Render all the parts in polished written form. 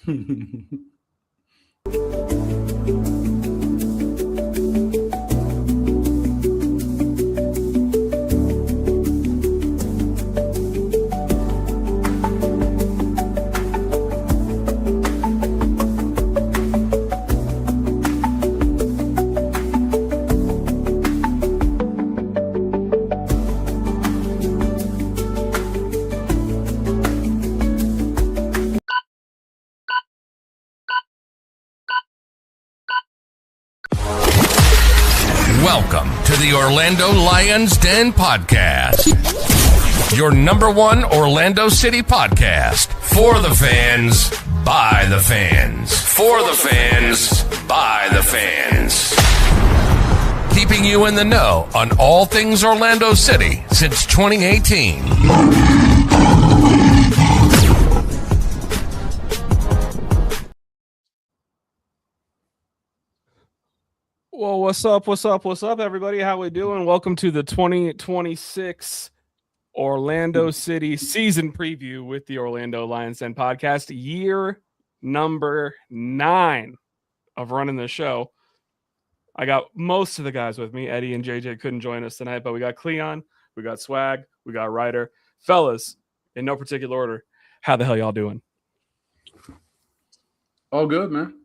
Welcome to the Orlando Lions Den Podcast, your number one Orlando City podcast. For the fans, by the fans. For the fans, by the fans. Keeping you in the know on all things Orlando City since 2018. Well, what's up, everybody? How we doing? Welcome to the 2026 Orlando City season preview with the Orlando Lions Den podcast, year number 9 of running the show. I got most of the guys with me. Eddie and JJ couldn't join us tonight, but we got Cleon, we got Swag, we got Ryder. Fellas, in no particular order, how the hell y'all doing? All good, man.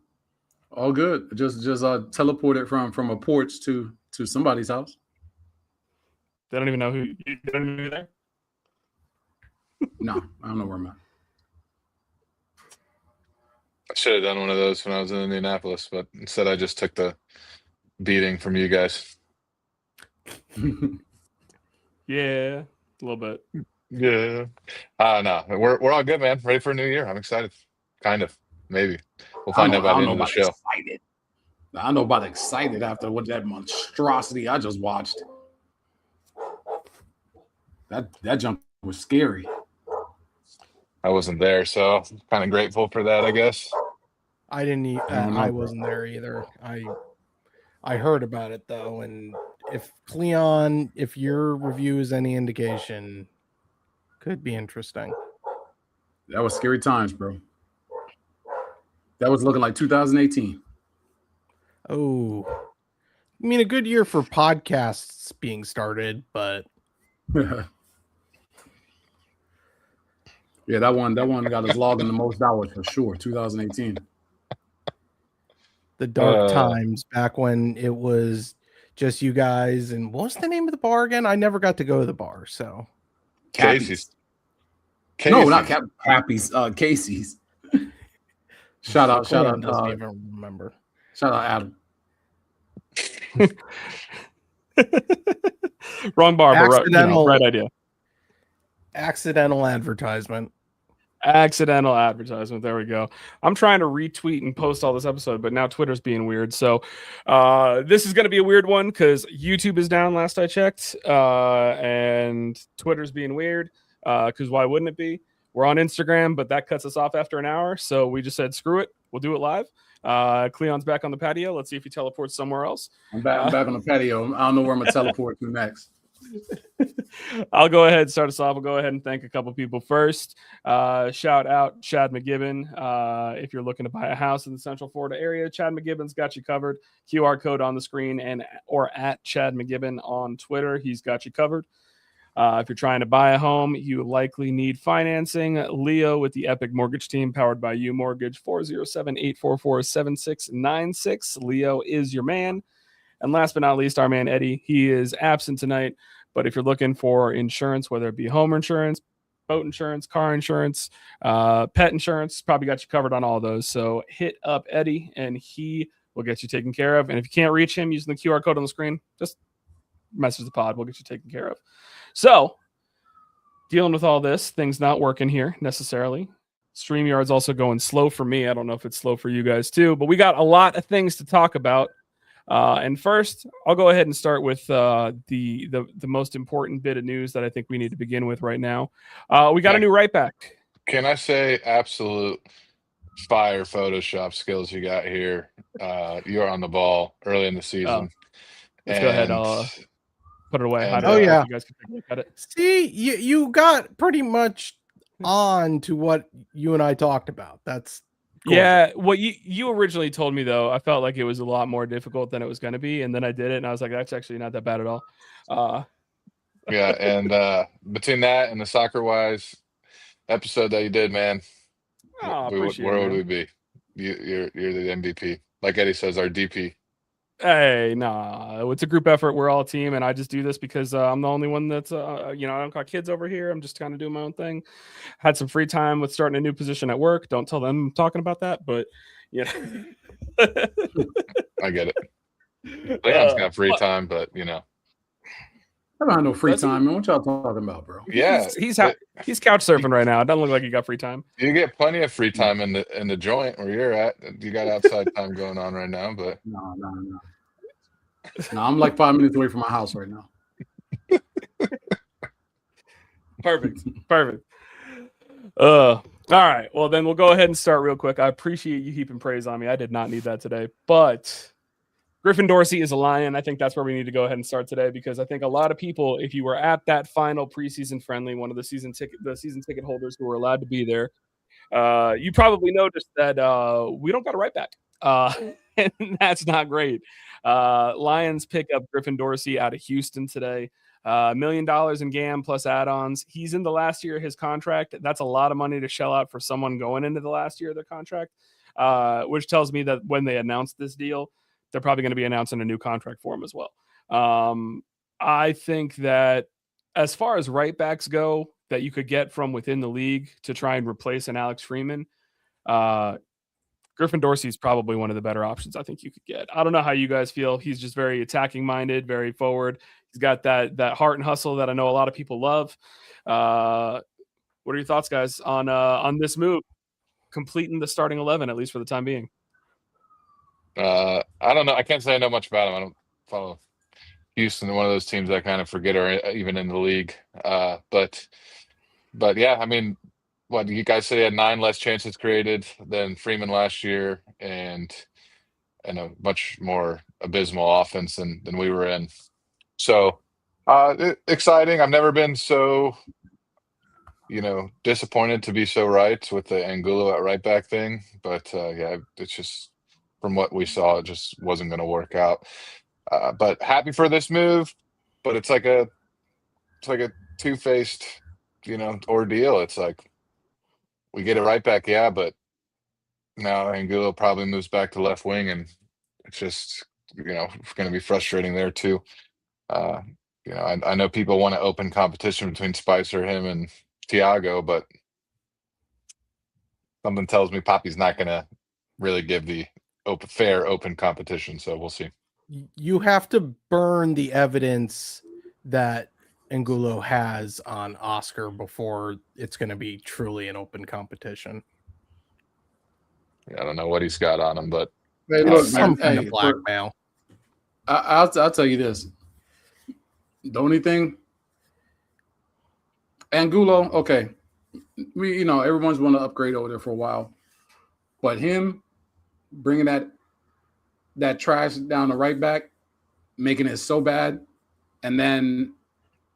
All good. Just teleported from a porch to somebody's house. They don't even know who you're there. No, I don't know where I'm at. I should have done one of those when I was in Indianapolis, but instead I just took the beating from you guys. Yeah, a little bit. Yeah. No, we're all good, man. Ready for a new year. I'm excited. Kind of. Maybe. We'll find out by the end of the show. Excited. I know about excited after what that monstrosity I just watched. That jump was scary. I wasn't there, so I'm kind of grateful for that, I guess. I didn't. I wasn't there either. I heard about it though, and if Cleon, if your review is any indication, could be interesting. That was scary times, bro. That was looking like 2018. Oh, I mean, a good year for podcasts being started, but yeah, that one got us logging the most hours for sure. 2018. the dark times back when it was just you guys. And what was the name of the bar again? I never got to go to the bar. So Casey's. No, not Happy's. Casey's. Shout out. Doesn't even remember. Shout out, Adam. Wrong bar, but right idea. Accidental advertisement. There we go. I'm trying to retweet and post all this episode, but now Twitter's being weird. So this is going to be a weird one because YouTube is down last I checked, and Twitter's being weird because why wouldn't it be? We're on Instagram, but that cuts us off after an hour. So we just said, screw it. We'll do it live. Cleon's back on the patio. Let's see if he teleports somewhere else. I'm back on the patio. I don't know where I'm going to teleport to next. I'll go ahead and start us off. We'll go ahead and thank a couple people first. Shout out Chad McGibbon. If you're looking to buy a house in the Central Florida area, Chad McGibbon's got you covered. QR code on the screen and or at Chad McGibbon on Twitter. He's got you covered. If you're trying to buy a home, you likely need financing. Leo with the Epic Mortgage Team, powered by U Mortgage, 407-844-7696. Leo is your man. And last but not least, our man Eddie. He is absent tonight, but if you're looking for insurance, whether it be home insurance, boat insurance, car insurance, pet insurance, probably got you covered on all of those. So hit up Eddie, and he will get you taken care of. And if you can't reach him using the QR code on the screen, just message the pod. We'll get you taken care of. So, dealing with all this, things not working here necessarily. StreamYard's also going slow for me. I don't know if it's slow for you guys too, but we got a lot of things to talk about. And first, I'll go ahead and start with the most important bit of news that I think we need to begin with right now. We got a new right back. Can I say absolute fire Photoshop skills you got here? You're on the ball early in the season. Let's go ahead. I'll put it away. Yeah. You guys can take a look at it. See, you got pretty much on to what you and I talked about. That's Yeah, what you originally told me though, I felt like it was a lot more difficult than it was going to be, and then I did it, and I was like, that's actually not that bad at all. Yeah, and between that and the Soccer Wise episode that you did, man, Appreciate where it, would man. we be? You're the MVP. Like Eddie says, our DP. Hey, nah, it's a group effort. We're all a team, and I just do this because I'm the only one that's, I don't got kids over here. I'm just kind of doing my own thing. Had some free time with starting a new position at work. Don't tell them I'm talking about that, but yeah. I get it. Leon's got free time, but I don't have no free Does he? time, man. What y'all talking about, bro? yeah, he's couch surfing right now. It doesn't look like he got free time. you get plenty of free time in the joint where you're at. You got outside time going on right now, but No. No, I'm like 5 minutes away from my house right now. Perfect. All right. Well, then we'll go ahead and start real quick. I appreciate you heaping praise on me. I did not need that today, but Griffin Dorsey is a Lion. I think that's where we need to go ahead and start today, because I think a lot of people, if you were at that final preseason friendly, one of the season ticket holders who were allowed to be there, you probably noticed that we don't got a right back, and that's not great. Lions pick up Griffin Dorsey out of Houston today. $1 million in GAM plus add-ons. He's in the last year of his contract. That's a lot of money to shell out for someone going into the last year of their contract, which tells me that when they announced this deal, they're probably going to be announcing a new contract for him as well. I think that as far as right backs go that you could get from within the league to try and replace an Alex Freeman, Griffin Dorsey is probably one of the better options I think you could get. I don't know how you guys feel. He's just very attacking minded, very forward. He's got that heart and hustle that I know a lot of people love. What are your thoughts, guys, on this move, completing the starting 11, at least for the time being? I don't know. I can't say I know much about him. I don't follow Houston, one of those teams I kind of forget are even in the league. But yeah, I mean, what you guys said, he had 9 less chances created than Freeman last year, and a much more abysmal offense than we were in. So exciting. I've never been so disappointed to be so right with the Angulo at right back thing. But yeah, it's just from what we saw, it just wasn't going to work out. But happy for this move. But it's like a two-faced ordeal. It's like we get it right back, yeah, but now Angulo probably moves back to left wing, and it's just going to be frustrating there too. I know people want to open competition between Spicer, him, and Thiago, but something tells me Poppy's not going to really give the fair open competition. So we'll see. You have to burn the evidence that Angulo has on Oscar before it's going to be truly an open competition. I don't know what he's got on him, but Hey, look, some man, kind hey, of blackmail. I'll tell you this. The only thing, Angulo, okay, everyone's want to upgrade over there for a while, but him bringing that trash down the right back, making it so bad, and then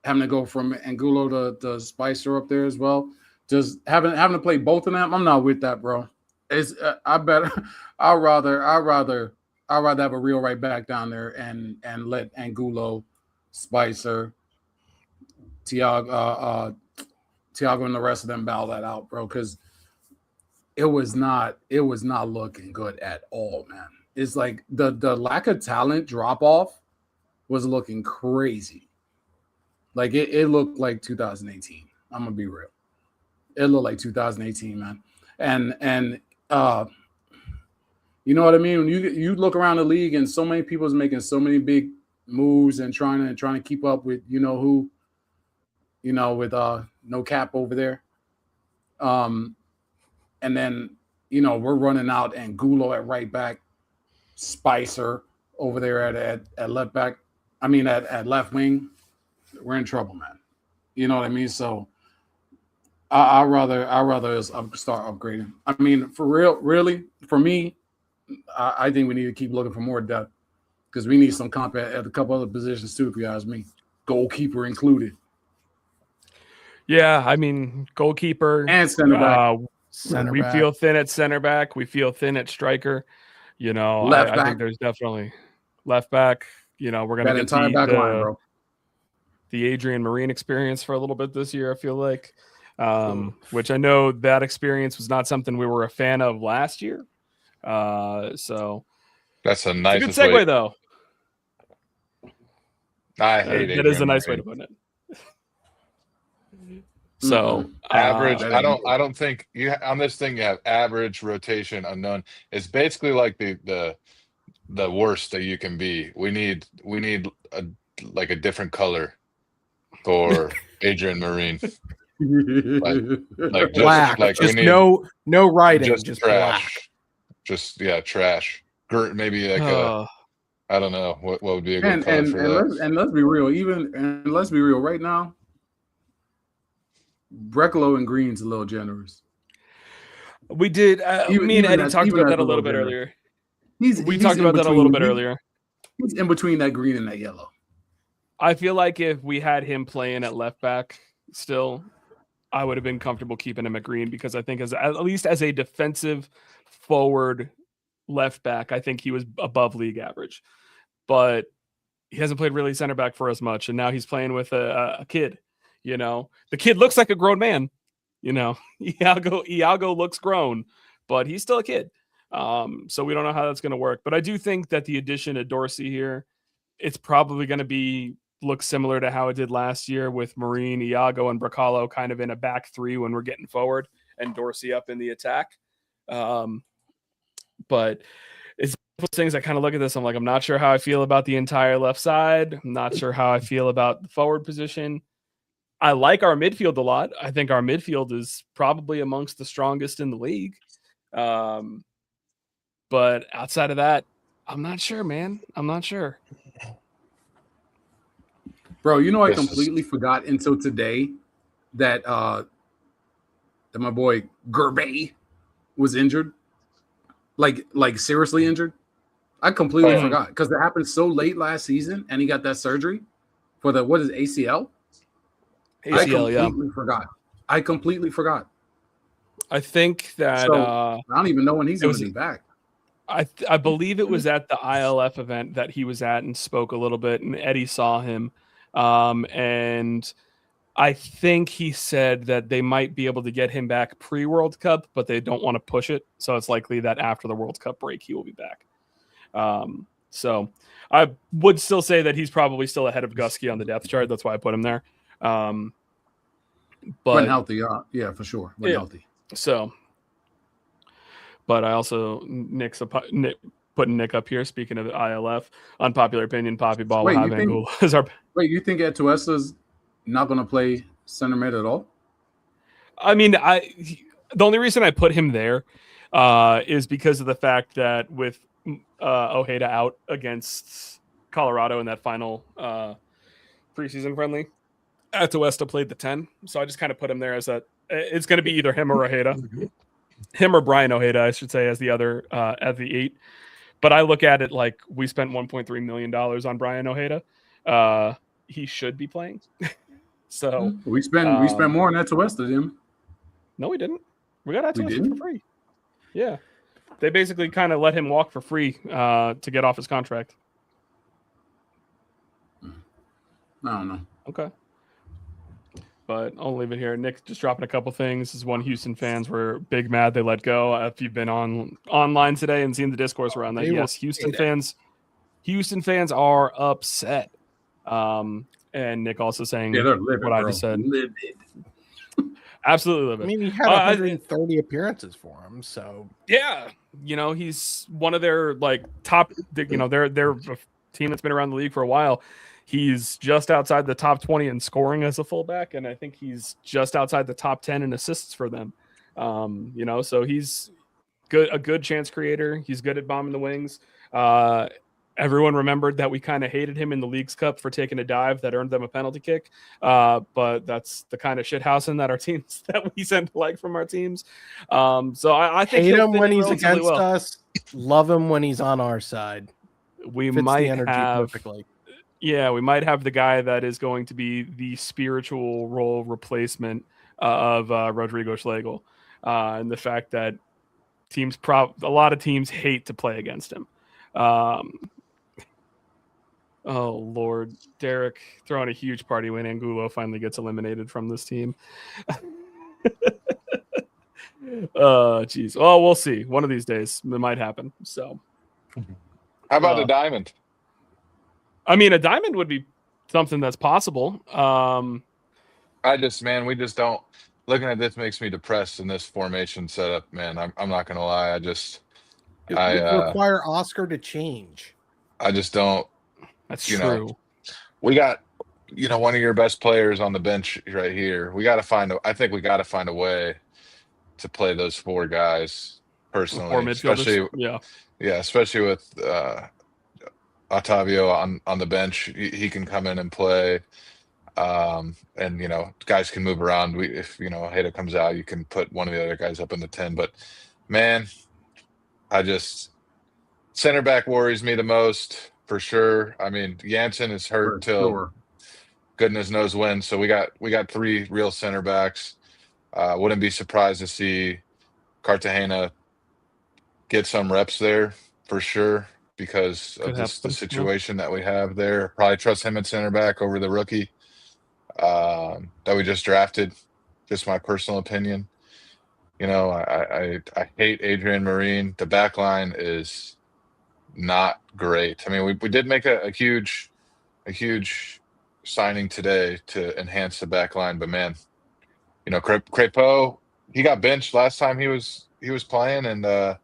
having to go from Angulo to Spicer up there as well, just having to play both of them, I'm not with that, bro. It's I'd rather have a real right back down there and let Angulo, Spicer, Thiago and the rest of them battle that out, bro, because it was not looking good at all, man. It's like the lack of talent drop off was looking crazy. Like it looked like 2018. I'm gonna be real. It looked like 2018, man. And you know what I mean? When you look around the league and so many people's making so many big moves and trying to keep up with who, with no cap over there. And then we're running out Angulo at right back, Spicer over there at left back. I mean at left wing. We're in trouble, man. You know what I mean? So I'd rather us start upgrading. I mean, for real, really, for me, I think we need to keep looking for more depth because we need some comp at a couple other positions too, if you ask me. Goalkeeper included. Yeah, I mean, goalkeeper and center back. We feel thin at center back. We feel thin at striker. You know, I think there's definitely left back. You know, we're gonna get entire back line, bro. The Adrian Marine experience for a little bit this year. I feel like, which I know that experience was not something we were a fan of last year. So that's a nice good segue, though. I hate it. That is a nice way to put it. So average. I don't think you on this thing. You have average, rotation, unknown. It's basically like the worst that you can be. We need a different color for Adrian Marine. like black. Like just no writing. Just trash. Black. Just trash. Maybe like I don't know what would be a good color for that. Let's be real. Let's be real. Right now, Brekalo and Green's a little generous. We did. Me and Eddie talked about that a little bit earlier. We talked about that a little bit earlier. He's in between that green and that yellow. I feel like if we had him playing at left back still, I would have been comfortable keeping him at green because I think at least as a defensive forward left back, I think he was above league average. But he hasn't played really center back for as much, and now he's playing with a kid. You know, the kid looks like a grown man. You know, Iago looks grown, but he's still a kid. So we don't know how that's going to work. But I do think that the addition of Dorsey here, it's probably going to look similar to how it did last year with Marine, Iago, and Brekalo kind of in a back three when we're getting forward and Dorsey up in the attack. But it's those things I kind of look at this. I'm like, I'm not sure how I feel about the entire left side. I'm not sure how I feel about the forward position. I like our midfield a lot. I think our midfield is probably amongst the strongest in the league. But outside of that, I'm not sure, man. I'm not sure. Bro, you know, I completely forgot until today that my boy Gerbe was injured. Like seriously injured. I completely forgot because it happened so late last season and he got that surgery for the ACL? ACL, I completely forgot. I think that I don't even know when he's going to be back. I believe it was at the ILF event that he was at and spoke a little bit, and Eddie saw him. And I think he said that they might be able to get him back pre-World Cup, but they don't want to push it. So it's likely that after the World Cup break, he will be back. So I would still say that he's probably still ahead of Gusky on the depth chart. That's why I put him there. But when healthy, yeah, for sure. When healthy. So, but I also putting Nick up here. Speaking of ILF, unpopular opinion, Poppy Ball will have Angulo as our. Wait, you think Atuesta's not going to play center mid at all? I mean, the only reason I put him there is because of the fact that with Ojeda out against Colorado in that final preseason friendly, Atuesta played the 10. So I just kind of put him there as it's going to be either him or Ojeda. Him or Brian Ojeda, I should say, as the other at the 8. But I look at it like we spent $1.3 million on Brian Ojeda. He should be playing. So we spent more on Atuesta than him. No, we didn't. We got Atuesta for free. Yeah, they basically kind of let him walk for free to get off his contract. I don't know. Okay. But I'll leave it here. Nick just dropping a couple things. This is one Houston fans were big mad they let go. If you've been online today and seen the discourse around that, yes, Houston fans are upset. And Nick also saying they're livid, what I just said. Livid. Absolutely livid. I mean, he had 130 appearances for him, so yeah, he's one of their top. They're a team that's been around the league for a while. He's just outside the top 20 in scoring as a fullback, and I think he's just outside the top 10 in assists for them. So he's a good chance creator. He's good at bombing the wings. Everyone remembered that we kind of hated him in the Leagues Cup for taking a dive that earned them a penalty kick. But that's the kind of shithousing that our teams that we send from our teams. So I think hate him when he's against us. Love him when he's on our side. We might have perfectly. Yeah, we might have the guy that is going to be the spiritual role replacement of Rodrigo Schlegel. and the fact that a lot of teams hate to play against him. Oh Lord, Derek throwing a huge party when Angulo finally gets eliminated from this team. Geez. Well, we'll see. One of these days it might happen. So, How about a diamond? I mean, a diamond would be something that's possible. We just don't. Looking at this makes me depressed in this formation setup, man. I'm not gonna lie. It would require Oscar to change. I just don't. That's true. We got, one of your best players on the bench right here. I think we got to find a way to play those four guys personally, especially especially with Otavio on the bench. He can come in and play. And guys can move around. If Ojeda comes out, you can put one of the other guys up in the 10. But man, center back worries me the most for sure. I mean, Janssen is hurt till goodness knows when. So we got three real center backs. Wouldn't be surprised to see Cartagena get some reps there for sure because of the situation that we have there. Probably trust him at center back over the rookie that we just drafted. Just my personal opinion. I hate Adrian Marine. The back line is not great. I mean, we did make a huge signing today to enhance the back line, but man, Crépeau, he got benched last time he was playing, and I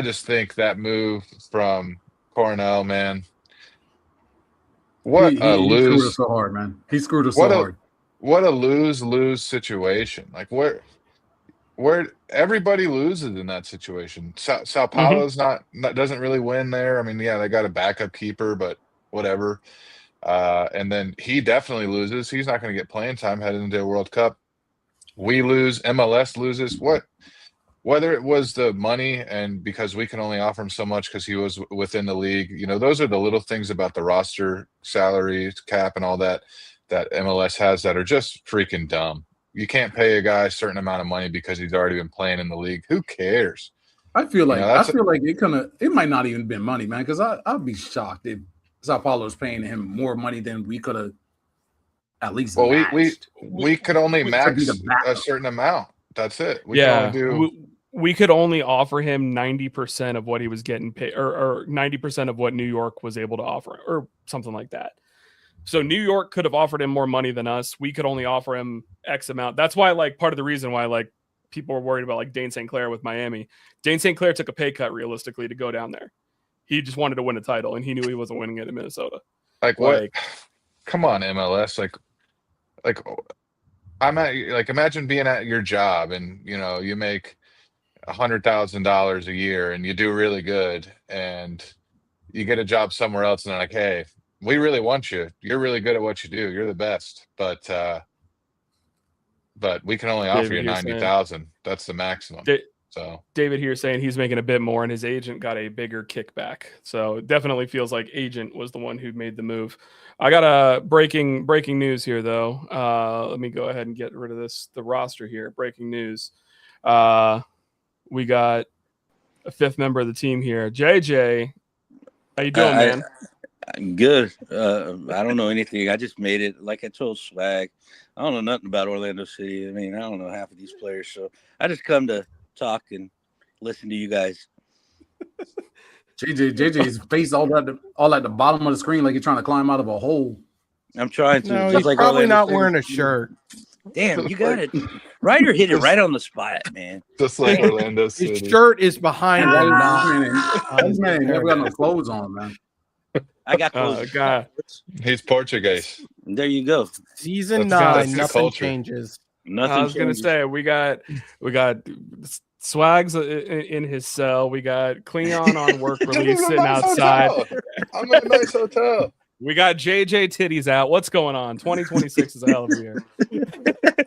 just think that move from Coronel, man. He screwed us so hard, man. He screwed us so hard. What a lose situation. Like where everybody loses in that situation. Sao Paulo's doesn't really win there. I mean, yeah, they got a backup keeper, but whatever. And then he definitely loses. He's not going to get playing time heading into a World Cup. We lose. MLS loses. Whether it was the money and because we can only offer him so much because he was within the league, those are the little things about the roster, salary cap, and all that MLS has that are just freaking dumb. You can't pay a guy a certain amount of money because he's already been playing in the league. Who cares? I feel like it might not even been money, man. Because I'd be shocked if Sao Paulo's paying him more money than we could have at least. Well, we could only max a certain amount. That's it. We could only offer him 90% of what he was getting paid, or 90% of what New York was able to offer, or something like that. So New York could have offered him more money than us. We could only offer him X amount. That's why, part of the reason why, people were worried about, Dane St. Clair with Miami. Dane St. Clair took a pay cut, realistically, to go down there. He just wanted to win a title, and he knew he wasn't winning it in Minnesota. What? Come on, MLS. Imagine being at your job, and, you make $100,000 a year, and you do really good, and you get a job somewhere else, and they're like, hey, we really want you. You're really good at what you do. You're the best. But we can only offer you 90,000. That's the maximum. So David here saying he's making a bit more, and his agent got a bigger kickback. So it definitely feels like agent was the one who made the move. I got a breaking news here, though. Let me go ahead and get rid of the roster here. Breaking news. We got a fifth member of the team here. JJ, how you doing, man? Good. I don't know anything. I just made it. Like I told Swag, I don't know nothing about Orlando City. I mean, I don't know half of these players. So I just come to talk and listen to you guys. JJ's face all at the bottom of the screen like you're trying to climb out of a hole. I'm trying to. No, he's like probably Orlando not City. Wearing a shirt. Damn, you got it. Ryder hit it right on the spot, man. Just like Orlando City. His shirt is behind him. This man never got no clothes on, man. I got clothes. He's Portuguese. There you go. Season 9, nothing changes. Nothing. I was gonna say we got Swags in his cell. We got Cleon on work release sitting outside. I'm in a nice hotel. We got JJ titties out. What's going on? 2026 is a hell of a year.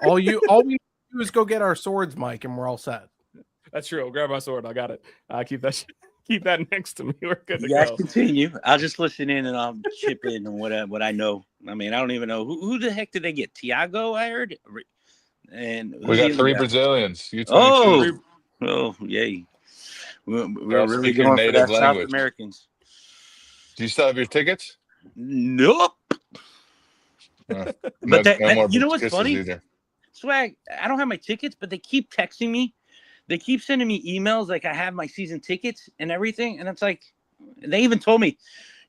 All we do is go get our swords, Mike, and we're all set. That's true. I'll grab my sword. I got it. Keep that next to me. We're good to go. Continue. I'll just listen in and I'll chip in on what I know. I mean, I don't even know who the heck did they get? Tiago, I heard. And We got who's the 3 other guy? Brazilians. U22. Oh, yay! We're all really speaking going for native that South language. Americans. Do you still have your tickets? Nope. But But more you know what's kisses funny? either. Swag, I don't have my tickets, but they keep texting me. They keep sending me emails like I have my season tickets and everything. And it's like, they even told me,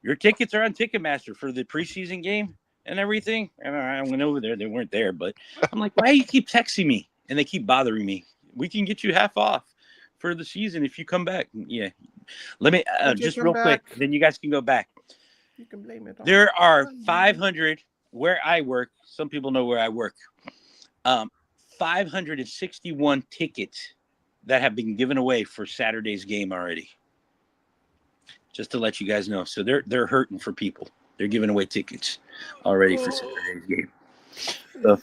your tickets are on Ticketmaster for the preseason game and everything. And I went over there. They weren't there. But I'm like, why do you keep texting me? And they keep bothering me. We can get you half off for the season if you come back. Yeah. Let me, just real quick, then you guys can go back. You can blame it on There are 500 where I work. Some people know where I work. 561 tickets that have been given away for Saturday's game already. Just to let you guys know. So they're hurting for people. They're giving away tickets already for Saturday's game. So,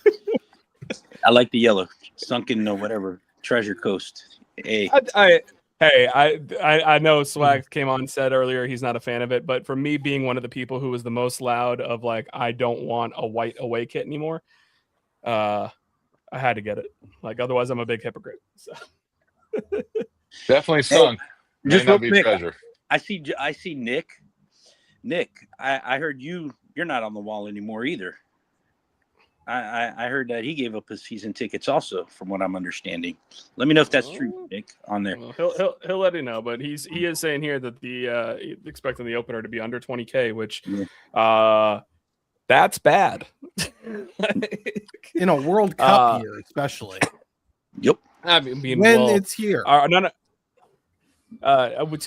I like the yellow, sunken or whatever, Treasure Coast. Hey. I know Swag came on and said earlier he's not a fan of it, but for me being one of the people who was the most loud of like, I don't want a white away kit anymore, I had to get it. Like, otherwise I'm a big hypocrite. So. Definitely sunk. May Just not real be quick, treasure. I see Nick. Nick, I heard you're not on the wall anymore either. I heard that he gave up his season tickets also, from what I'm understanding. Let me know if that's true, Nick, on there. Well, he'll let you know, but he is saying here that the expecting the opener to be under 20K, which that's bad. in a World Cup year, especially. Yep. I mean, when it's here. To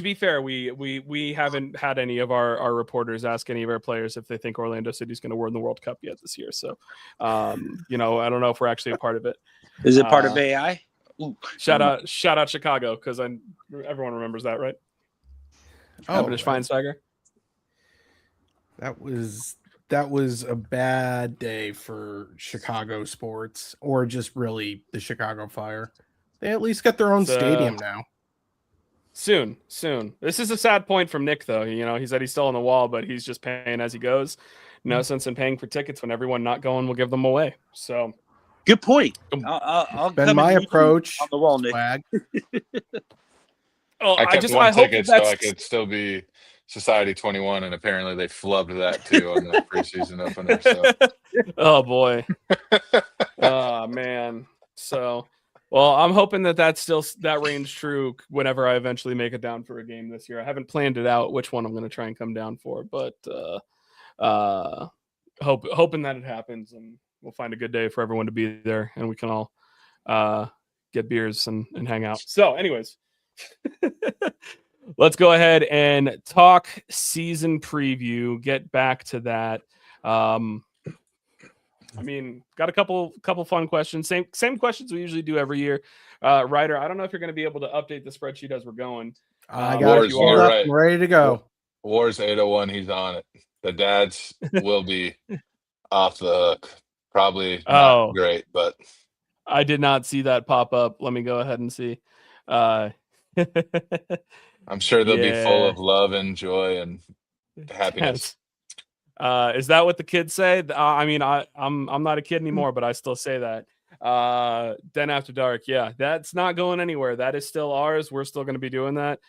be fair, we haven't had any of our reporters ask any of our players if they think Orlando City's going to win the World Cup yet this year. So, I don't know if we're actually a part of it. Is it part of AI? Ooh. Shout out Chicago, because everyone remembers that, right? Schweinsteiger. That was a bad day for Chicago sports, or just really the Chicago Fire. They at least got their own stadium now. Soon. This is a sad point from Nick, though. He said he's still on the wall, but he's just paying as he goes. No sense in paying for tickets when everyone not going will give them away. So, good point. I'll been my approach on the wall, Nick. I kept one ticket so I could still be Society 21, and apparently they flubbed that too on the preseason opener. So. Oh boy. Oh man. So. Well, I'm hoping that reigns true whenever I eventually make it down for a game this year. I haven't planned it out which one I'm going to try and come down for, but hoping that it happens, and we'll find a good day for everyone to be there, and we can all get beers and hang out. So, anyways, let's go ahead and talk season preview. Get back to that. Got a couple fun questions. Same questions we usually do every year. Ryder, I don't know if you're going to be able to update the spreadsheet as we're going. I got it all up and ready to go. Wars 801, he's on it. The dads will be off the hook. Probably not great, but I did not see that pop up. Let me go ahead and see. I'm sure they'll be full of love and joy and happiness. Is that what the kids say? I'm not a kid anymore, but I still say that. Den After Dark, yeah, that's not going anywhere. That is still ours. We're still going to be doing that.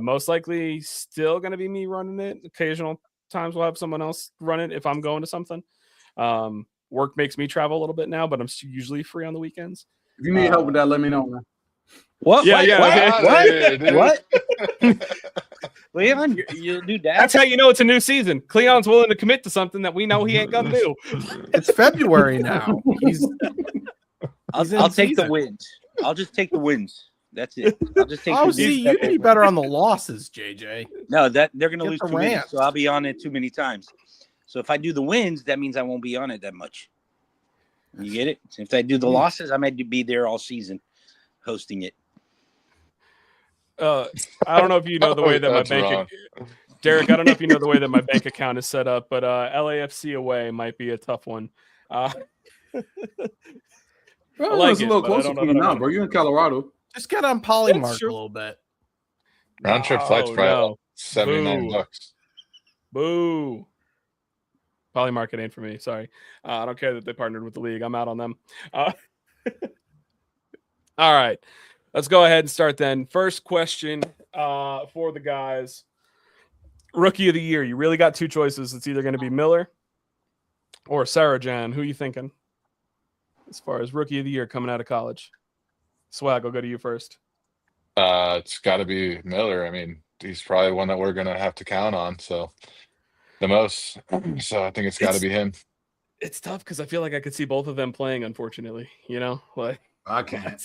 Most likely still going to be me running it. Occasional times we'll have someone else run it if I'm going to something. Work makes me travel a little bit now, but I'm usually free on the weekends. If you need help with that, let me know, man. What? What? Leon, you do that? That's how you know it's a new season. Cleon's willing to commit to something that we know he ain't gonna do. It's February now. I'll take the wins. I'll just take the wins. That's it. I'll just take. You'd be better on the losses, JJ. No, that they're gonna lose too many, so I'll be on it too many times. So if I do the wins, that means I won't be on it that much. You get it? If I do the losses, I might be there all season, hosting it. I don't know if you know the way that my bank, Derek. I don't know if you know the way that my bank account is set up, but LAFC away might be a tough one. Bro, it's a little closer to you now, bro. You're in Colorado. Just get on Polymark a little bit. Round trip flights for $79. Boo. Polymarket ain't for me. Sorry. I don't care that they partnered with the league. I'm out on them. All right. Let's go ahead and start then. First question for the guys. Rookie of the year. You really got two choices. It's either going to be Miller or Sarajan. Who are you thinking as far as rookie of the year coming out of college? Swag, I'll go to you first. It's got to be Miller. I mean, he's probably one that we're going to have to count on. So the most. So I think it's got to be him. It's tough because I feel like I could see both of them playing, unfortunately. Like I can't.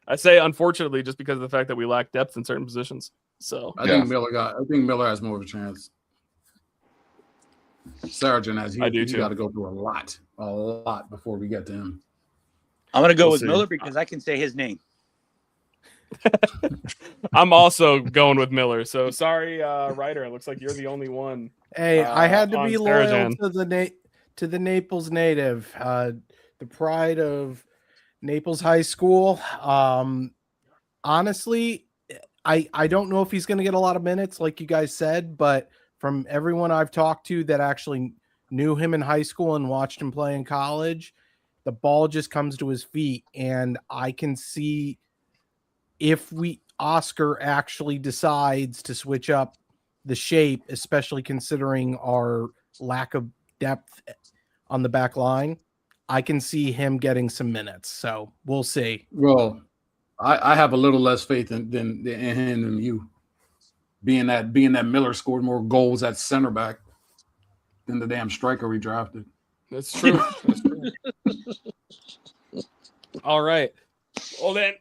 I say unfortunately just because of the fact that we lack depth in certain positions. So I think Miller has more of a chance. Sarajan has. He's got to go through a lot before we get to him. I'm gonna go with Miller because I can say his name. I'm also going with Miller. So sorry, Ryder. It looks like you're the only one. Hey, I had to be loyal Sarajan. to the Naples native, the pride of Naples High School. Honestly, I don't know if he's going to get a lot of minutes, like you guys said, but from everyone I've talked to that actually knew him in high school and watched him play in college, the ball just comes to his feet, and I can see if Oscar actually decides to switch up the shape, especially considering our lack of depth on the back line, I can see him getting some minutes. So we'll see. Well, I have a little less faith in him than you. Being that Miller scored more goals at center back than the damn striker we drafted. That's true. That's true. All right. Well, then,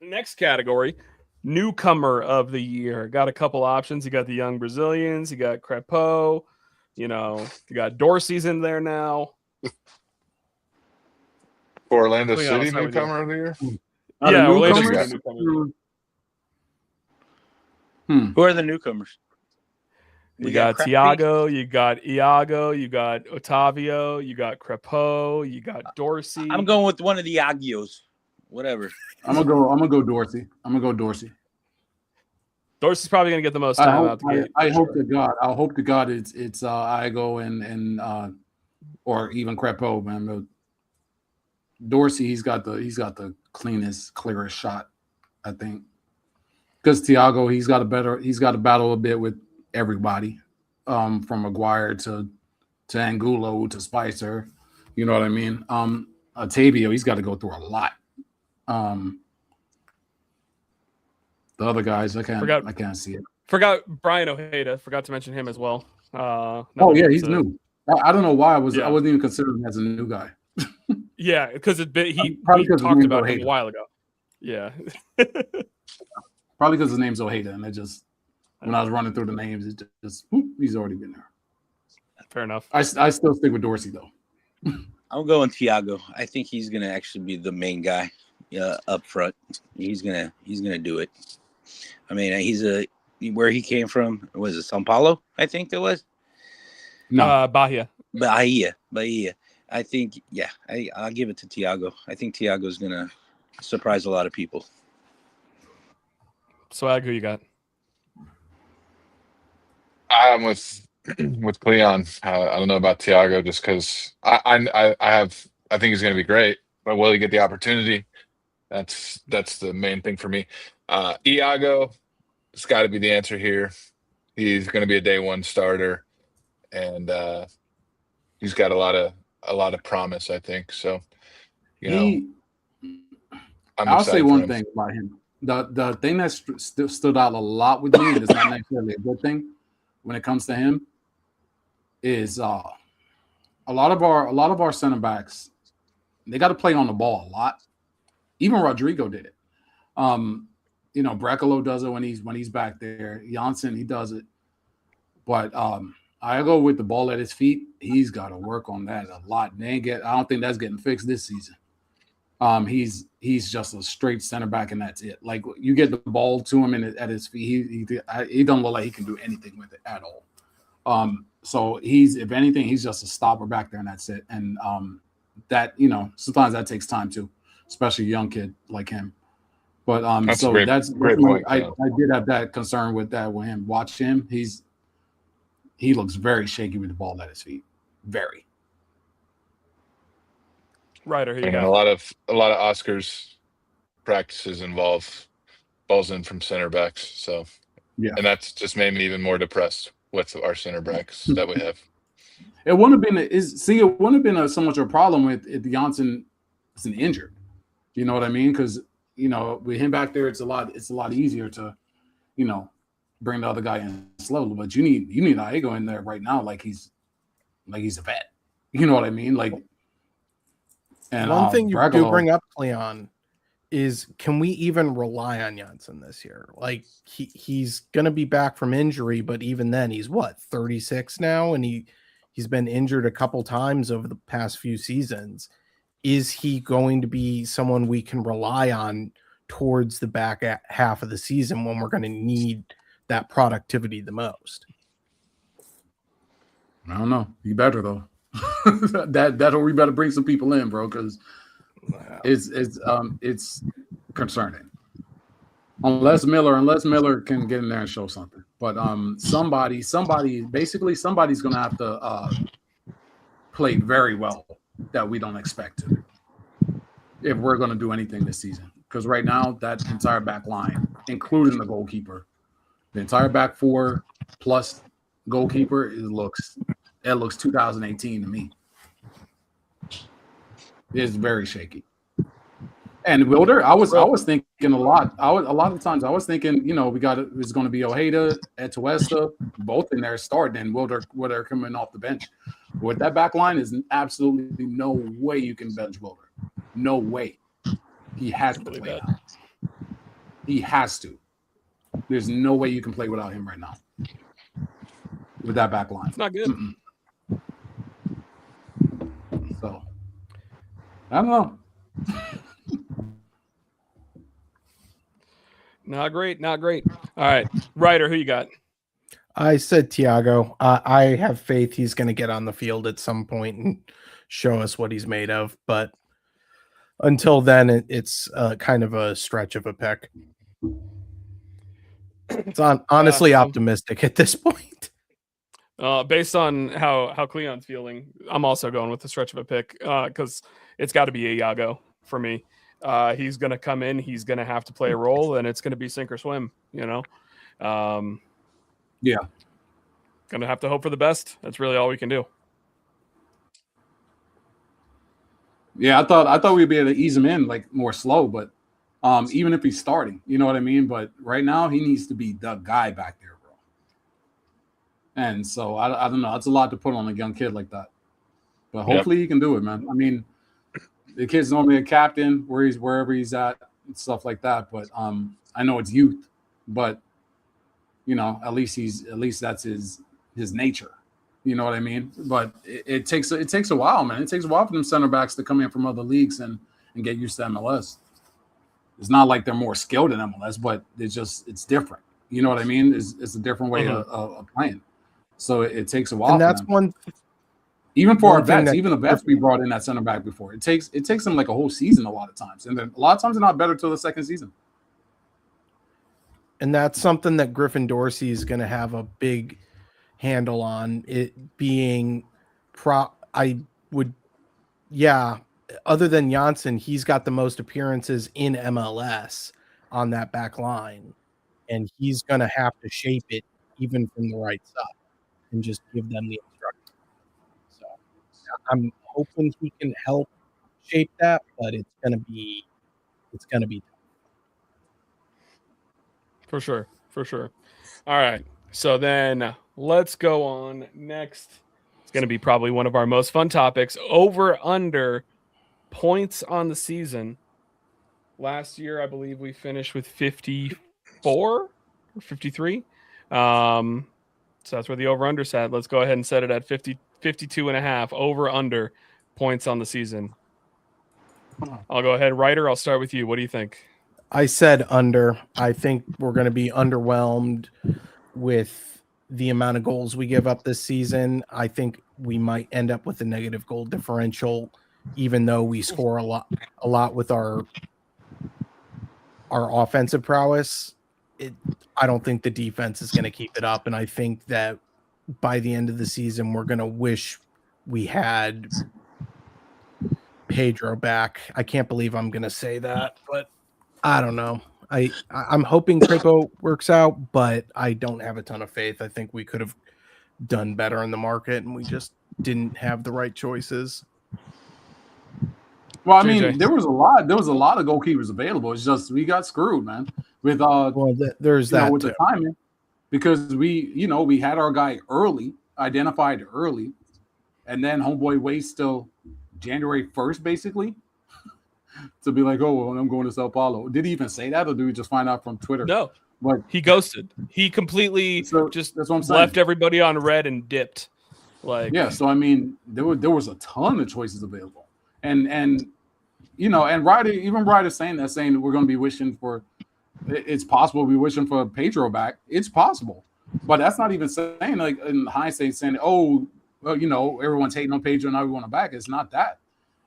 next category, newcomer of the year. Got a couple options. You got the young Brazilians. You got Crepeau. You got Dorsey's in there now. For Orlando City, newcomer of the year? Yeah, Orlando City newcomer. Who are the newcomers? You got Thiago, you got Iago, you got Otavio, you got Crepeau, you got Dorsey. I'm going with one of the Agios. Whatever. I'm gonna go Dorsey. Dorsey's probably gonna get the most time out the gate. I hope to God it's Iago and or even Crepeau, man. But Dorsey, he's got the clearest shot, I think. Because Thiago, he's got to battle a bit with everybody, from Maguire to Angulo to Spicer. You know what I mean? Otavio, he's got to go through a lot. The other guys, I can't see it. Forgot Brian Ojeda. Forgot to mention him as well. He's new. I don't know why I wasn't even considering him as a new guy. Yeah, because he talked about him a while ago. Yeah. Probably because his name's Ojeda, and when I was running through the names, it just he's already been there. Fair enough. I still stick with Dorsey though. I'm going Thiago. I think he's gonna actually be the main guy up front. He's gonna do it. I mean, where he came from, was it Sao Paulo? I think it was. No, Bahia. I think, I'll give it to Thiago. I think Thiago's gonna surprise a lot of people. Swag, who you got? I'm with Cleon. I don't know about Thiago just because I think he's going to be great, but will he get the opportunity? That's the main thing for me. Iago, it's got to be the answer here. He's going to be a day one starter, and he's got a lot of promise, I think. So, I'll say one thing about him. The thing that stood out a lot with me, it's not necessarily a good thing when it comes to him, is a lot of our center backs, they got to play on the ball a lot. Even Rodrigo did it. Brecalo does it when he's back there. Janssen, he does it. But I go with the ball at his feet. He's got to work on that a lot. I don't think that's getting fixed this season. He's just a straight center back, and that's it. Like, you get the ball to him at his feet, he don't look like he can do anything with it at all. So if anything, he's just a stopper back there, and that's it. And that sometimes that takes time too, especially a young kid like him. But that's so great, that's great point. I did have that concern with that with him. Watch him; he looks very shaky with the ball at his feet, very. Ryder, who you And got? a lot of Oscars practices involve balls in from center backs. So Yeah. and that's just made me even more depressed with our center backs that we have. It wouldn't have been so much a problem if Janssen isn't injured. You know what I mean? Because with him back there, it's a lot easier to, bring the other guy in slowly. But you need Aego in there right now, like he's a vet. You know what I mean? Like, and one thing you do Bregalo, bring up, Cleon, is can we even rely on Janssen this year? Like he's gonna be back from injury, but even then, he's 36 now, and he's been injured a couple times over the past few seasons. Is he going to be someone we can rely on towards the back half of the season when we're going to need that productivity the most? I don't know. He better though. We better bring some people in, bro, because it's concerning. Unless Miller can get in there and show something. But somebody's gonna have to play very well that we don't expect to if we're gonna do anything this season. Because right now, that entire back line, including the goalkeeper, the entire back four plus goalkeeper, it looks 2018 to me. It's very shaky. And Wilder, I was thinking a lot. A lot of times I was thinking, it's going to be Ojeda, Atuesta, both in there starting, and Wilder coming off the bench. With that back line, is absolutely no way you can bench Wilder. No way. He has to play now. He has to. There's no way you can play without him right now. With that back line. It's not good. So, I don't know. Not great. All right. Ryder, who you got? I said Thiago. I have faith he's going to get on the field at some point and show us what he's made of. But until then, it's kind of a stretch of a pick. It's honestly optimistic at this point. Based on how Cleon's feeling, I'm also going with the stretch of a pick because it's got to be Iago for me. He's going to come in. He's going to have to play a role, and it's going to be sink or swim, Yeah. Going to have to hope for the best. That's really all we can do. Yeah, I thought we'd be able to ease him in like more slow, but even if he's starting, you know what I mean? But right now he needs to be the guy back there, bro. And so I don't know. That's a lot to put on a young kid like that. But hopefully he can do it, man. I mean, the kid's normally a captain wherever he's at and stuff like that. But I know it's youth, but at least that's his nature. You know what I mean? But it takes a while, man. It takes a while for them center backs to come in from other leagues and get used to MLS. It's not like they're more skilled in MLS, but it's different. You know what I mean? It's a different way of playing. So it takes a while. And that's one. Even for our vets, even the vets we brought in that center back before, it takes them like a whole season a lot of times, and then a lot of times they're not better till the second season. And that's something that Griffin Dorsey is going to have a big handle on, it being other than Janssen, he's got the most appearances in MLS on that back line, and he's going to have to shape it even from the right side and just give them the instructions. So I'm hoping he can help shape that, but it's going to be tough. For sure. All right. So then let's go on next. It's going to be probably one of our most fun topics. Over under points on the season. Last year, I believe we finished with 54 or 53. So that's where the over under sat. Let's go ahead and set it at 52 and a half over under points on the season. I'll go ahead. Ryder, I'll start with you. What do you think? I said under. I think we're going to be underwhelmed with the amount of goals we give up this season. I think we might end up with a negative goal differential, even though we score a lot with our offensive prowess. I don't think the defense is going to keep it up, and I think that by the end of the season, we're going to wish we had Pedro back. I can't believe I'm going to say that, but I don't know. I'm hoping Crepo works out, but I don't have a ton of faith. I think we could have done better in the market, and we just didn't have the right choices. Well, I JJ. mean, there was a lot of goalkeepers available. It's just we got screwed, man, with There's that with too. the timing, because we had our guy identified early, and then homeboy waits till January 1st, basically, to be like, oh, well, I'm going to Sao Paulo. Did he even say that, or did we just find out from Twitter? No, But he ghosted. He completely just that's what I'm saying. left everybody on red and dipped. Like, Yeah, so I mean, there was a ton of choices available, and Ryder saying we're going to be wishing for. It's possible we're wishing for Pedro back. It's possible, but that's not even saying, like, in hindsight, saying, oh, well, everyone's hating on Pedro and now we want him back. It's not that.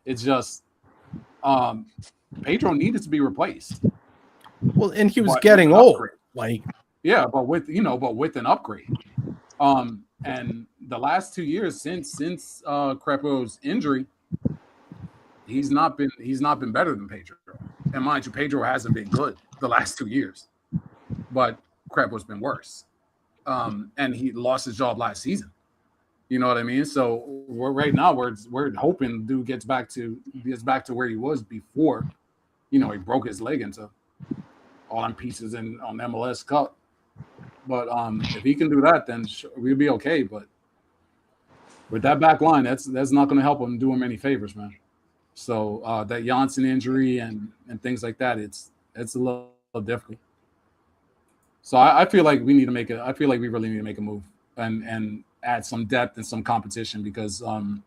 It's just Pedro needed to be replaced. Well, and he was But getting with an old. upgrade. Like, Yeah, but with an upgrade. And the last 2 years since Crepo's injury, he's not been better than Pedro. And mind you, Pedro hasn't been good the last 2 years, but Crepo's been worse. And he lost his job last season. You know what I mean? So we're hoping dude gets back to where he was before, he broke his leg into all them pieces on MLS Cup. But if he can do that, then we'll be okay. But with that back line, that's not going to help him do him any favors, man. So that Janssen injury and things like that, it's a little difficult. So I feel like we really need to make a move and add some depth and some competition, because the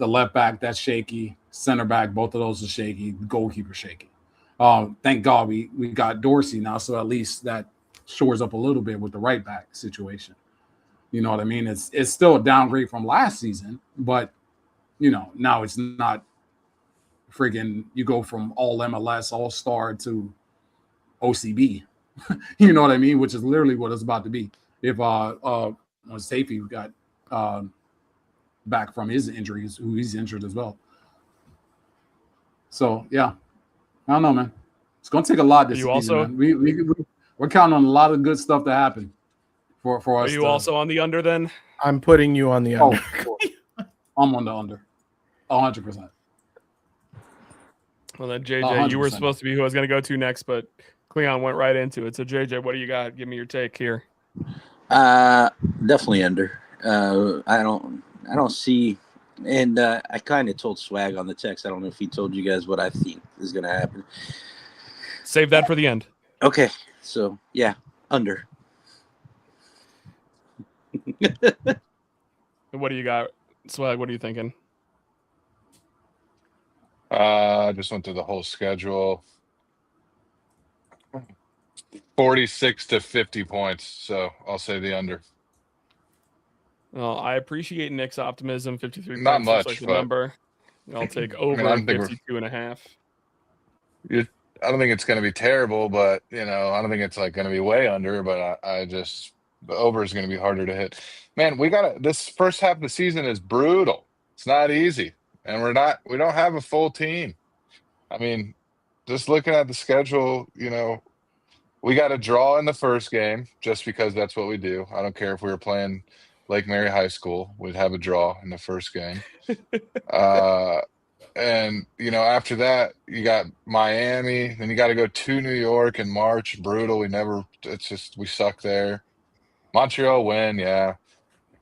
left back, that's shaky. Center back, both of those are shaky. Goalkeeper shaky. Thank God we got Dorsey now, so at least that shores up a little bit with the right back situation. You know what I mean? It's still a downgrade from last season, but now it's not friggin' you go from all MLS, all star to OCB. You know what I mean? Which is literally what it's about to be. If Safety got back from his injuries, who he's injured as well. So yeah, I don't know, man. It's gonna take a lot this season. Man. We're counting on a lot of good stuff to happen for us. Are you also on the under then? I'm putting you on the under. I'm on the under, 100%. Well then, JJ, 100%. you were supposed to be who I was going to go to next, but Cleon went right into it. So JJ, what do you got? Give me your take here. Definitely under. I don't see, and I kind of told Swag on the text. I don't know if he told you guys what I think is going to happen. Save that for the end. Okay, so yeah, under. What do you got, Swag? What are you thinking? I just went through the whole schedule. 46 to 50 points, so I'll say the under. Well, I appreciate Nick's optimism. 53 Not points much, looks like the but number. I'll take over I don't think 52 and a half. I don't think it's going to be terrible, but I don't think it's like going to be way under. But I just the over is going to be harder to hit. Man, this first half of the season is brutal. It's not easy, and we don't have a full team. I mean, just looking at the schedule, we got a draw in the first game just because that's what we do. I don't care if we were playing Lake Mary High School, we'd have a draw in the first game. And, after that, you got Miami, then you got to go to New York in March. Brutal. We suck there. Montreal win, yeah.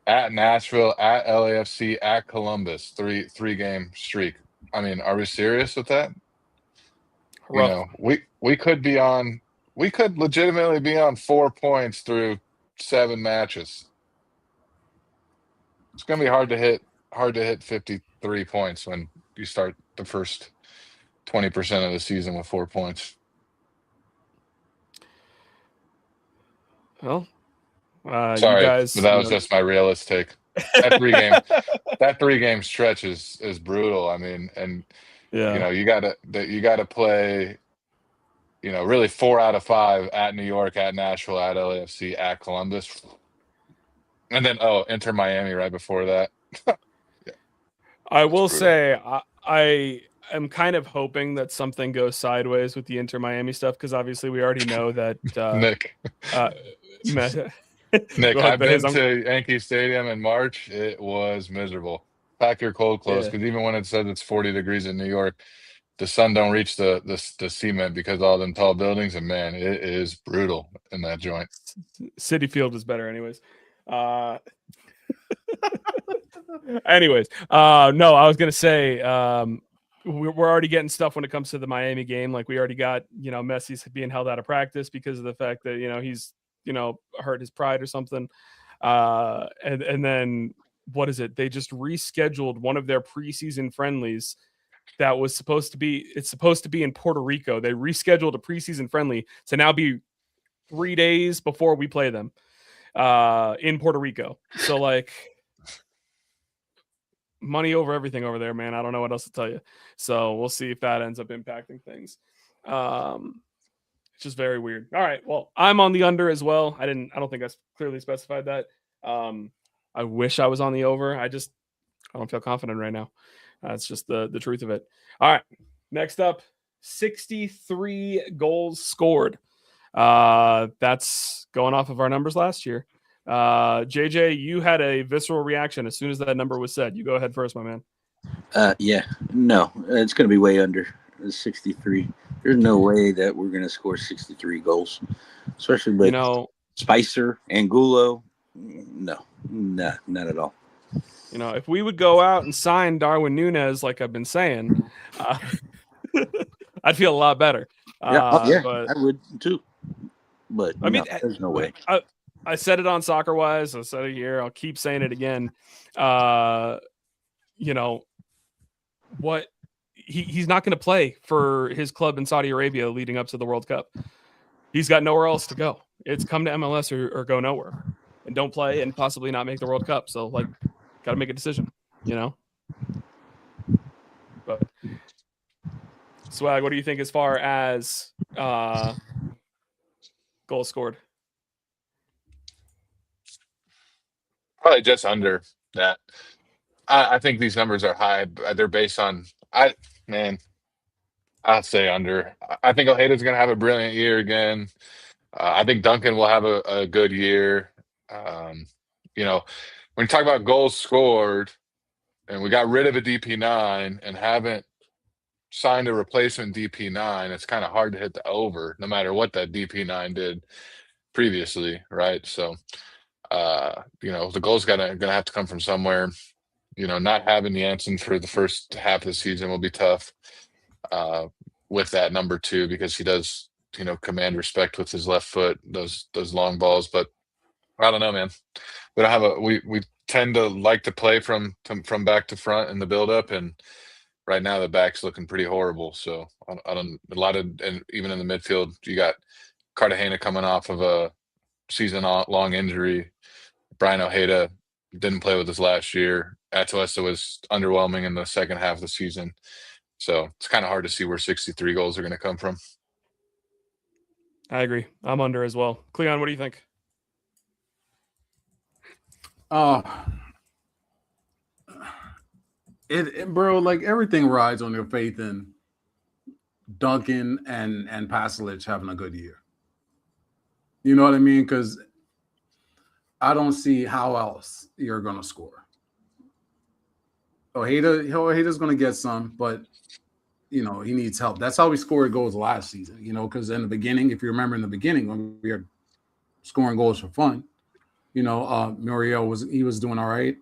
At Nashville, at LAFC, at Columbus, three-game streak. I mean, are we serious with that? Rough. We could legitimately be on 4 points through 7 matches. It's going to be hard to hit 53 points when you start the first 20% of the season with 4 points. Well, sorry, you guys, but that was just my realist take. That 3-game stretch is brutal. I mean, and yeah, you gotta play, really 4 out of 5 at New York, at Nashville, at LAFC, at Columbus, and then Inter Miami right before that. I will brutal. say I am kind of hoping that something goes sideways with the Inter Miami stuff because obviously we already know that Nick, Nick, Nick, go ahead, I've been Baze. to Yankee Stadium in March. It was miserable. Pack your cold clothes Yeah. because even when it says it's 40 degrees in New York, the sun don't reach the cement because of all them tall buildings, and man, it is brutal in that joint. City Field is better, anyways. Anyways, no, I was gonna say we're already getting stuff when it comes to the Miami game. Like we already got, Messi's being held out of practice because of the fact that he's hurt his pride or something. And then what is it? They just rescheduled one of their preseason friendlies that was supposed to be in Puerto Rico. They rescheduled a preseason friendly to now be 3 days before we play them in Puerto Rico. So like money over everything over there, man. I don't know what else to tell you. So we'll see if that ends up impacting things. It's just very weird. All right. Well, I'm on the under as well. I don't think I clearly specified that. I wish I was on the over. I don't feel confident right now. That's just the truth of it. All right. Next up, 63 goals scored. That's going off of our numbers last year. JJ, you had a visceral reaction as soon as that number was said. You go ahead first, my man. Yeah, no, it's going to be way under 63. There's no way that we're going to score 63 goals, especially with Spicer, Angulo. No, not at all. If we would go out and sign Darwin Nunez, like I've been saying, I'd feel a lot better. But I would too. But I mean, there's no way. I said it on Soccer Wise. I said it here. I'll keep saying it again. What he's not going to play for his club in Saudi Arabia leading up to the World Cup. He's got nowhere else to go. It's come to MLS or go nowhere and don't play and possibly not make the World Cup. So got to make a decision, But Swag, what do you think as far as goals scored? Probably just under that. I think these numbers are high. But they're based on I'd say under. I think Ojeda's going to have a brilliant year again. I think Duncan will have a good year. When you talk about goals scored, and we got rid of a DP9 and haven't signed a replacement DP9, it's kind of hard to hit the over, no matter what that DP9 did previously, right? So, the goal's gonna have to come from somewhere. Not having Janssen for the first half of the season will be tough with that number 2 because he does, command respect with his left foot, those long balls. But I don't know, man. We don't have we tend to like to play from back to front in the buildup, and right now the back's looking pretty horrible. So and even in the midfield, you got Cartagena coming off of a season-long injury. Brian Ojeda didn't play with us last year. Atuesta was underwhelming in the second half of the season. So it's kind of hard to see where 63 goals are going to come from. I agree. I'm under as well. Cleon, what do you think? Bro, like everything rides on your faith in Duncan and Pasalic having a good year. You know what I mean? Because I don't see how else you're going to score. Ojeda's going to get some, but he needs help. That's how we scored goals last season. Because in the beginning, if you remember in the beginning when we were scoring goals for fun, Muriel was doing all right.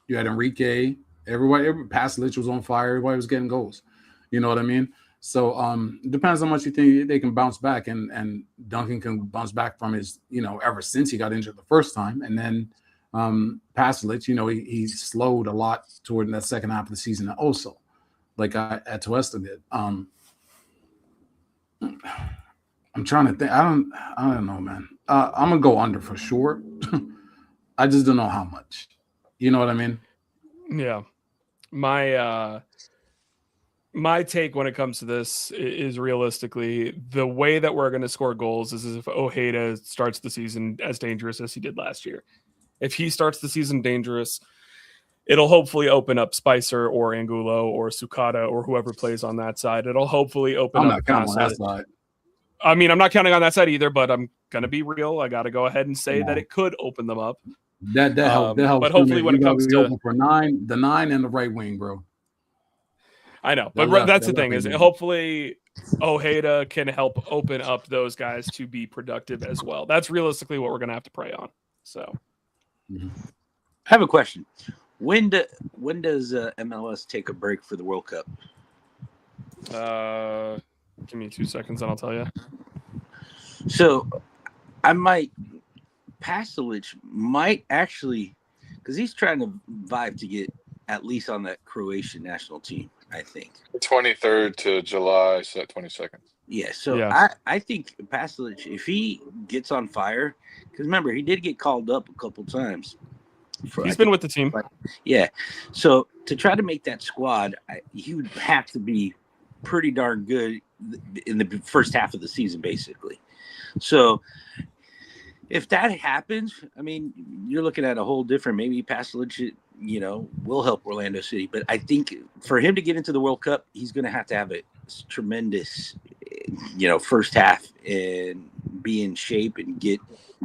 You had Enrique. Pasalic was on fire. Everybody was getting goals. You know what I mean? So it depends how much you think they can bounce back, and Duncan can bounce back from his, ever since he got injured the first time, and then Pasalic, he slowed a lot toward that second half of the season also, like Atuesta did. I'm trying to think. I don't know, man. I'm gonna go under for sure. I just don't know how much. You know what I mean? Yeah. My take when it comes to this is realistically the way that we're going to score goals is if Ojeda starts the season as dangerous as he did last year. If he starts the season dangerous, it'll hopefully open up Spicer or Angulo or Sukata or whoever plays on that side. It'll hopefully open I'm up not counting on that passes. side. I mean, I'm not counting on that side either, but I'm gonna be real. I got to go ahead and say that it could open them up. That helps. That helps. But hopefully, when it comes to open for the 9 and the right wing, bro. I know, but that's the thing is hopefully Ojeda can help open up those guys to be productive as well. That's realistically what we're gonna have to pray on. So, I have a question. When does MLS take a break for the World Cup? Give me 2 seconds and I'll tell you. So Pasalic might actually, because he's trying to vibe to get at least on that Croatian national team, I think. 23rd to July 22nd. Yeah, so Yeah. I think Pasalic, if he gets on fire, because remember, he did get called up a couple times. He's been with the team. Yeah, so to try to make that squad, he would have to be pretty darn good in the first half of the season, basically. So if that happens, I mean, you're looking at a whole different, maybe Pasalic, will help Orlando City. But I think for him to get into the World Cup, he's going to have a tremendous, first half and be in shape and get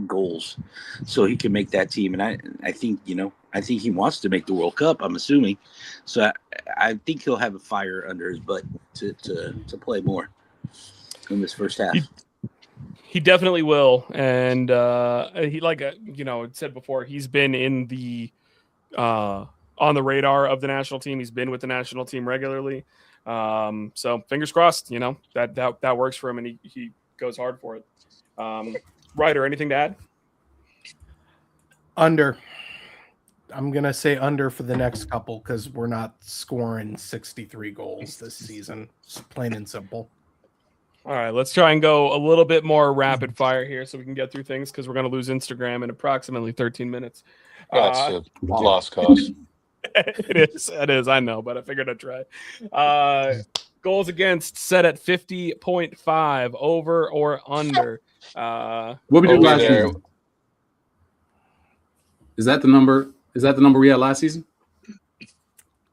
goals so he can make that team. And I think he wants to make the World Cup, I'm assuming. So I think he'll have a fire under his butt to play more in this first half. He definitely will, and he said before, he's been in the on the radar of the national team. He's been with the national team regularly, so fingers crossed. That works for him, and he goes hard for it. Ryder, anything to add? Under. I'm gonna say under for the next couple because we're not scoring 63 goals this season. It's plain and simple. All right, let's try and go a little bit more rapid fire here so we can get through things because we're going to lose Instagram in approximately 13 minutes. That's a lost cause. It is. I know, but I figured I'd try. Goals against set at 50.5, over or under. What we did last season? Is that the number? Is that the number we had last season?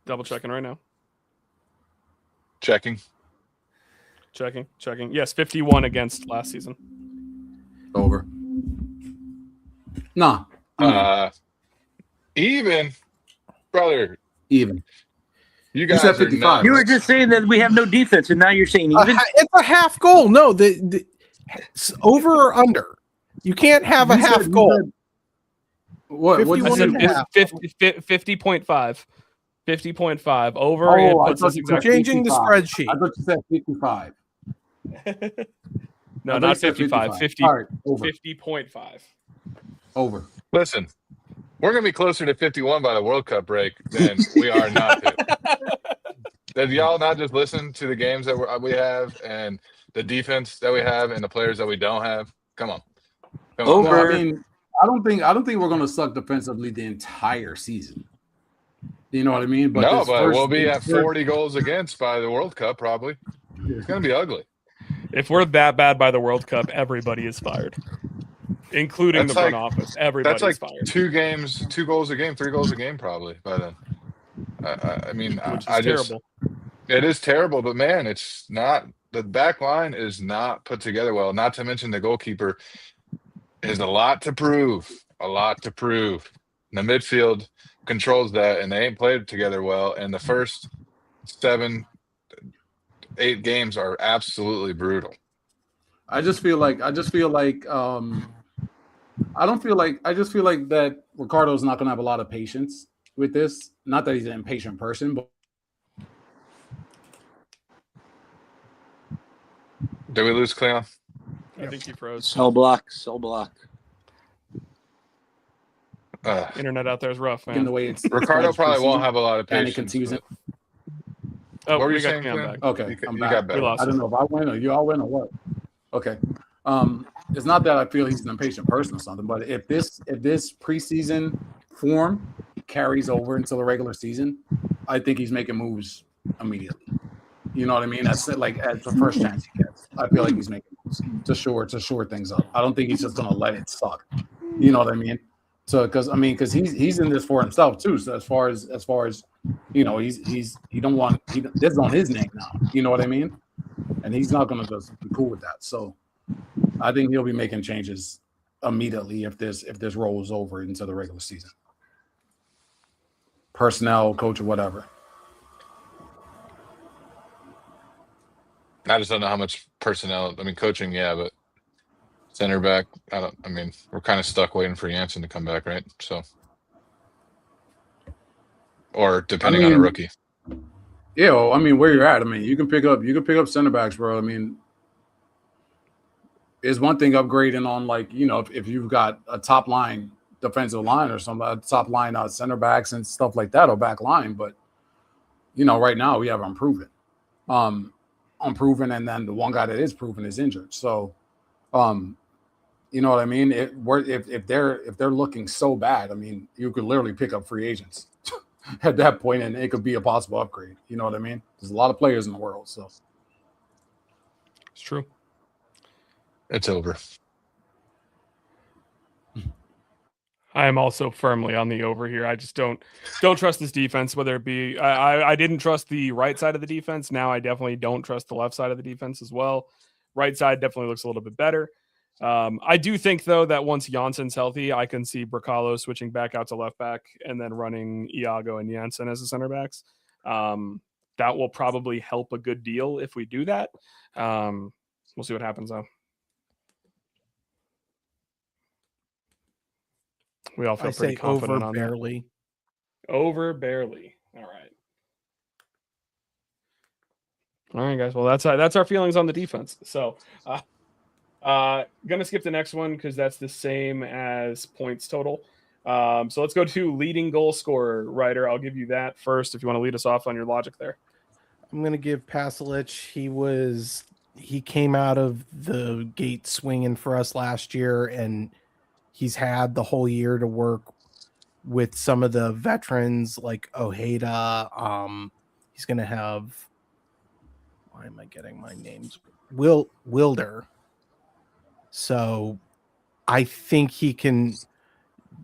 Double checking right now. Checking. Yes, 51 against last season. Over. Nah. Even, brother. Even. You guys said are 55. nuts. You were just saying that we have no defense, and now you're saying even. It's a half goal. No, the over or under. You can't have a half goal. What? I said 50.5. 50.5 over. It puts us exactly. Changing the spreadsheet. I thought you said 55. No, not 55. 50. All right, over. 50.5. Over. Listen, we're going to be closer to 51 by the World Cup break than we are not to. Did y'all not just listen to the games that we have and the defense that we have and the players that we don't have? Come on. Over. No, I mean, I don't think we're going to suck defensively the entire season. You know what I mean? But we'll be at 40 goals against by the World Cup probably. It's going to be ugly. If we're that bad by the World Cup, everybody is fired, including the front office. Everybody's that's fired. 2 goals a game, 3 goals a game probably by then. I mean, which is terrible. It is terrible, but man, it's not. The back line is not put together well. Not to mention the goalkeeper is a lot to prove. And the midfield controls that, and they ain't played together well. And the first 7-8 games are absolutely brutal. I just feel like that Ricardo's not gonna have a lot of patience with this. Not that he's an impatient person, but Did we lose Cleon? I think he froze. Cell block. Internet out there is rough, in man. the way it's Ricardo probably won't have a lot of and it patience. confusing. Oh, What were we you got saying, Cam Cleon? back. Okay, I'm You back. got better. We lost I don't know if I win or you all win or what. Okay. It's not that I feel he's an impatient person or something, but if this preseason form carries over into the regular season, I think he's making moves immediately. You know what I mean? That's the first chance he gets. I feel like he's making moves to shore things up. I don't think he's just gonna let it suck. You know what I mean? So because he's in this for himself too. So as far as he don't want this is on his name now. You know what I mean? And he's not gonna just be cool with that. So I think he'll be making changes immediately if this rolls over into the regular season. Personnel, coach, or whatever. I just don't know how much personnel. I mean, coaching, yeah, but center back, we're kind of stuck waiting for Janssen to come back, right? So, or depending on a rookie. Yeah, well, where you're at. You can pick up center backs, bro. It's one thing upgrading on if you've got a top line defensive line or something, top line center backs and stuff like that or back line, but right now we have unproven. Unproven, and then the one guy that is proven is injured. So, you know what I mean? If they're looking so bad, you could literally pick up free agents at that point, and it could be a possible upgrade. You know what I mean? There's a lot of players in the world, so it's true. It's over. I am also firmly on the over here. I just don't trust this defense, whether it be I didn't trust the right side of the defense. Now I definitely don't trust the left side of the defense as well. Right side definitely looks a little bit better. I do think, though, that once Janssen's healthy, I can see Bracalo switching back out to left back and then running Iago and Janssen as the center backs. That will probably help a good deal if we do that. We'll see what happens, though. We all feel pretty confident on barely. That. Over barely. All right, guys. Well, that's our feelings on the defense. So, gonna skip the next one because that's the same as points total. So let's go to leading goal scorer. Ryder, I'll give you that first if you want to lead us off on your logic there. I'm gonna give Pasalic. He came out of the gate swinging for us last year, and he's had the whole year to work with some of the veterans like Ojeda. He's going to have, why am I getting my names? Wilder. So I think he can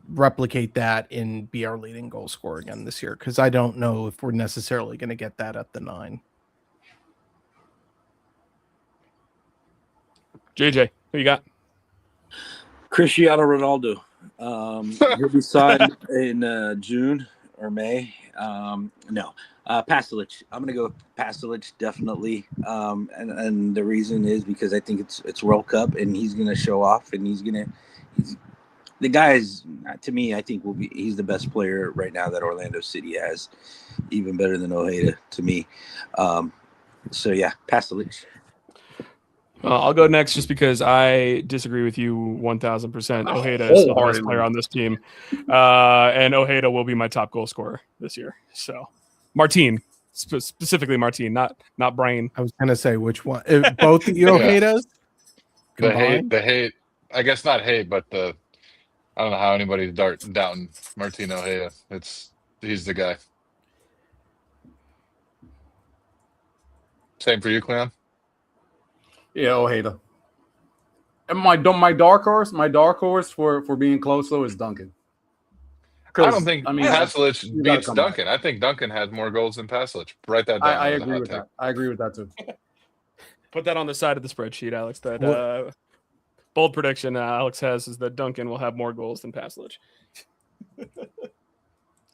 replicate that and be our leading goal scorer again this year, because I don't know if we're necessarily going to get that at the 9. JJ, who you got? Cristiano Ronaldo. He'll be signed in June or May. Pasalic. I'm gonna go Pasalic definitely. And the reason is because I think it's World Cup and he's gonna show off, and the guy is, to me, I think he's the best player right now that Orlando City has, even better than Ojeda to me. So yeah, Pasalic. I'll go next just because I disagree with you 1,000%. Ojeda is the best player on this team. And Ojeda will be my top goal scorer this year. So Martin, specifically Martin, not Brian. I was going to say which one. Both of the Ojedas? The hate. I guess not hate, but I don't know how anybody's doubting Martin Ojeda. He's the guy. Same for you, Cleon? Yeah, Ojeda. And my dark horse for being close though is Duncan. I don't think Pasalic beats Duncan. I think Duncan has more goals than Pasalic. Write that down. I agree with that. I agree with that too. Put that on the side of the spreadsheet, Alex. That bold prediction Alex has is that Duncan will have more goals than Pasalic.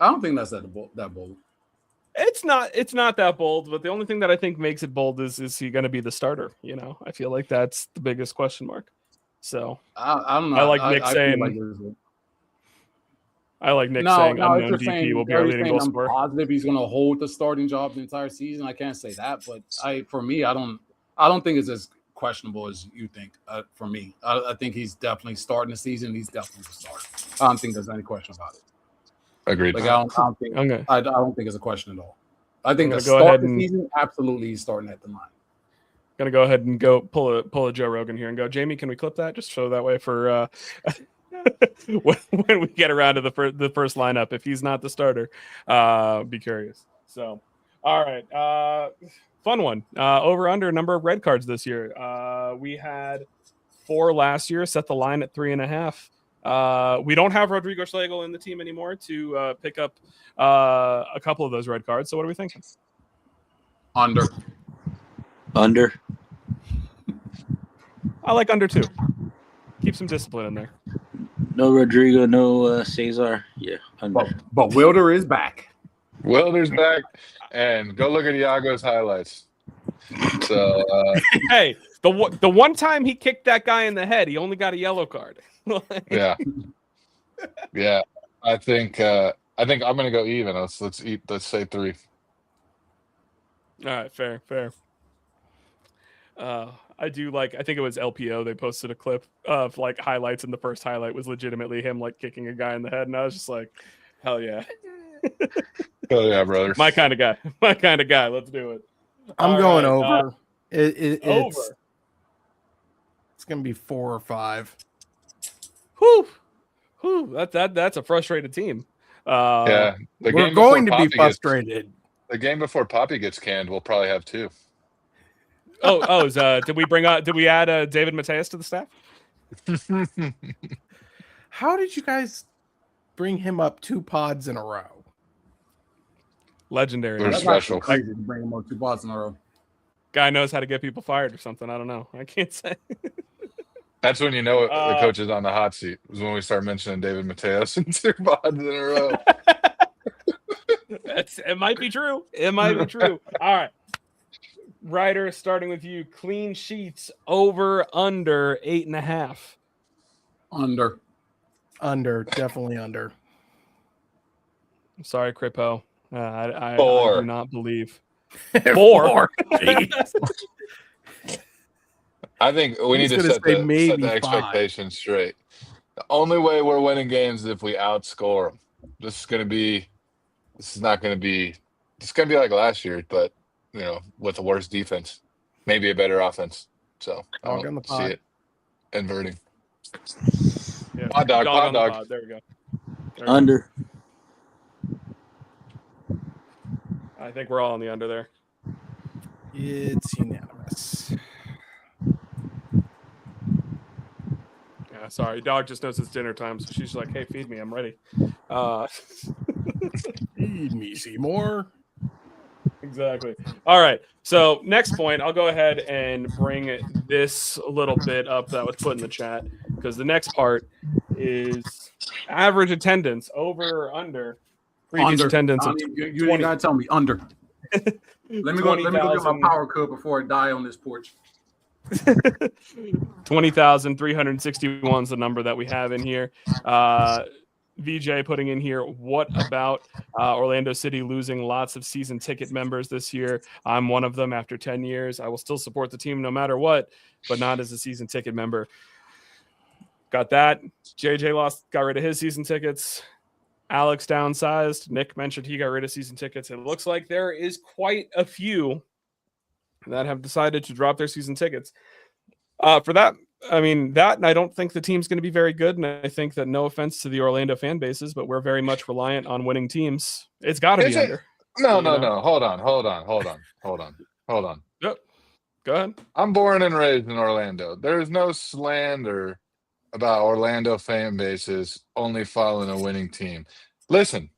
I don't think that's that bold. It's not that bold, but the only thing that I think makes it bold is he going to be the starter? I feel like that's the biggest question mark. So I'm not. I like Nick saying. I like Nick saying unknown DP will be our leading goal scorer. I'm positive he's going to hold the starting job the entire season. I can't say that, but I don't think it's as questionable as you think. For me, I think he's definitely starting the season. He's definitely the starter. I don't think there's any question about it. Agreed. Like I don't think it's a question at all. I think the start of the season, absolutely, he's starting at the 9. Gonna go ahead and go pull a Joe Rogan here and go, Jamie, can we clip that just so that way for when we get around to the first lineup, if he's not the starter, be curious. So, all right, fun one. Over under number of red cards this year. We had 4 last year. Set the line at 3.5. We don't have Rodrigo Schlegel in the team anymore to pick up a couple of those red cards. So what are we thinking? Under. Under. I like under 2. Keep some discipline in there. No Rodrigo, no Cesar. Yeah, under. But Wilder is back. Wilder's back, and go look at Iago's highlights. So Hey, the one time he kicked that guy in the head, he only got a yellow card. yeah. I think I'm gonna go even. Let's say 3. All right, fair. I think it was LPO. They posted a clip of like highlights, and the first highlight was legitimately him like kicking a guy in the head, and I was just like, hell yeah. Oh yeah, brother. My kind of guy. Let's do it. I'm All going right, over. over. It's gonna be 4 or 5. Whew. That's a frustrated team. Yeah, We're going to be frustrated. The game before Poppy gets canned, we'll probably have 2. Did we add David Mateus to the staff? How did you guys bring him up 2 pods in a row? Legendary. We're That's special. actually crazy to bring him on 2 pods in a row. Guy knows how to get people fired or something. I don't know. I can't say. That's when you know the coach is on the hot seat. Is when we start mentioning David Mateus and 2 pods in a row. It might be true. All right. Ryder, starting with you. Clean sheets over under 8.5. Under. Definitely under. I'm sorry, Kripo. I 4. do not believe. 4. I think we need to set the expectations straight. The only way we're winning games is if we outscore them. It's going to be like last year, but with a worse defense, maybe a better offense. So I don't see it inverting. Yeah. Pod dog. There we go. Under. I think we're all on the under there. It's unanimous. Yeah, sorry. Dog just knows it's dinner time, so she's like, "Hey, feed me. I'm ready." Feed me, Seymour. Exactly. All right. So next point, I'll go ahead and bring this little bit up that was put in the chat because the next part is average attendance over or under. Previous attendance. You ain't gotta tell me under. Let me go get my power cut before I die on this porch. 20,361 is the number that we have in here. VJ putting in here, what about Orlando City losing lots of season ticket members this year? I'm one of them after 10 years. I will still support the team no matter what, but not as a season ticket member. Got that. JJ got rid of his season tickets. Alex downsized. Nick mentioned he got rid of season tickets. It looks like there is quite a few that have decided to drop their season tickets. For that, and I don't think the team's going to be very good. And I think that, no offense to the Orlando fan bases, but we're very much reliant on winning teams. It's got to be under. No. Hold on. Yep. Go ahead. I'm born and raised in Orlando. There is no slander about Orlando fan bases only following a winning team. Listen,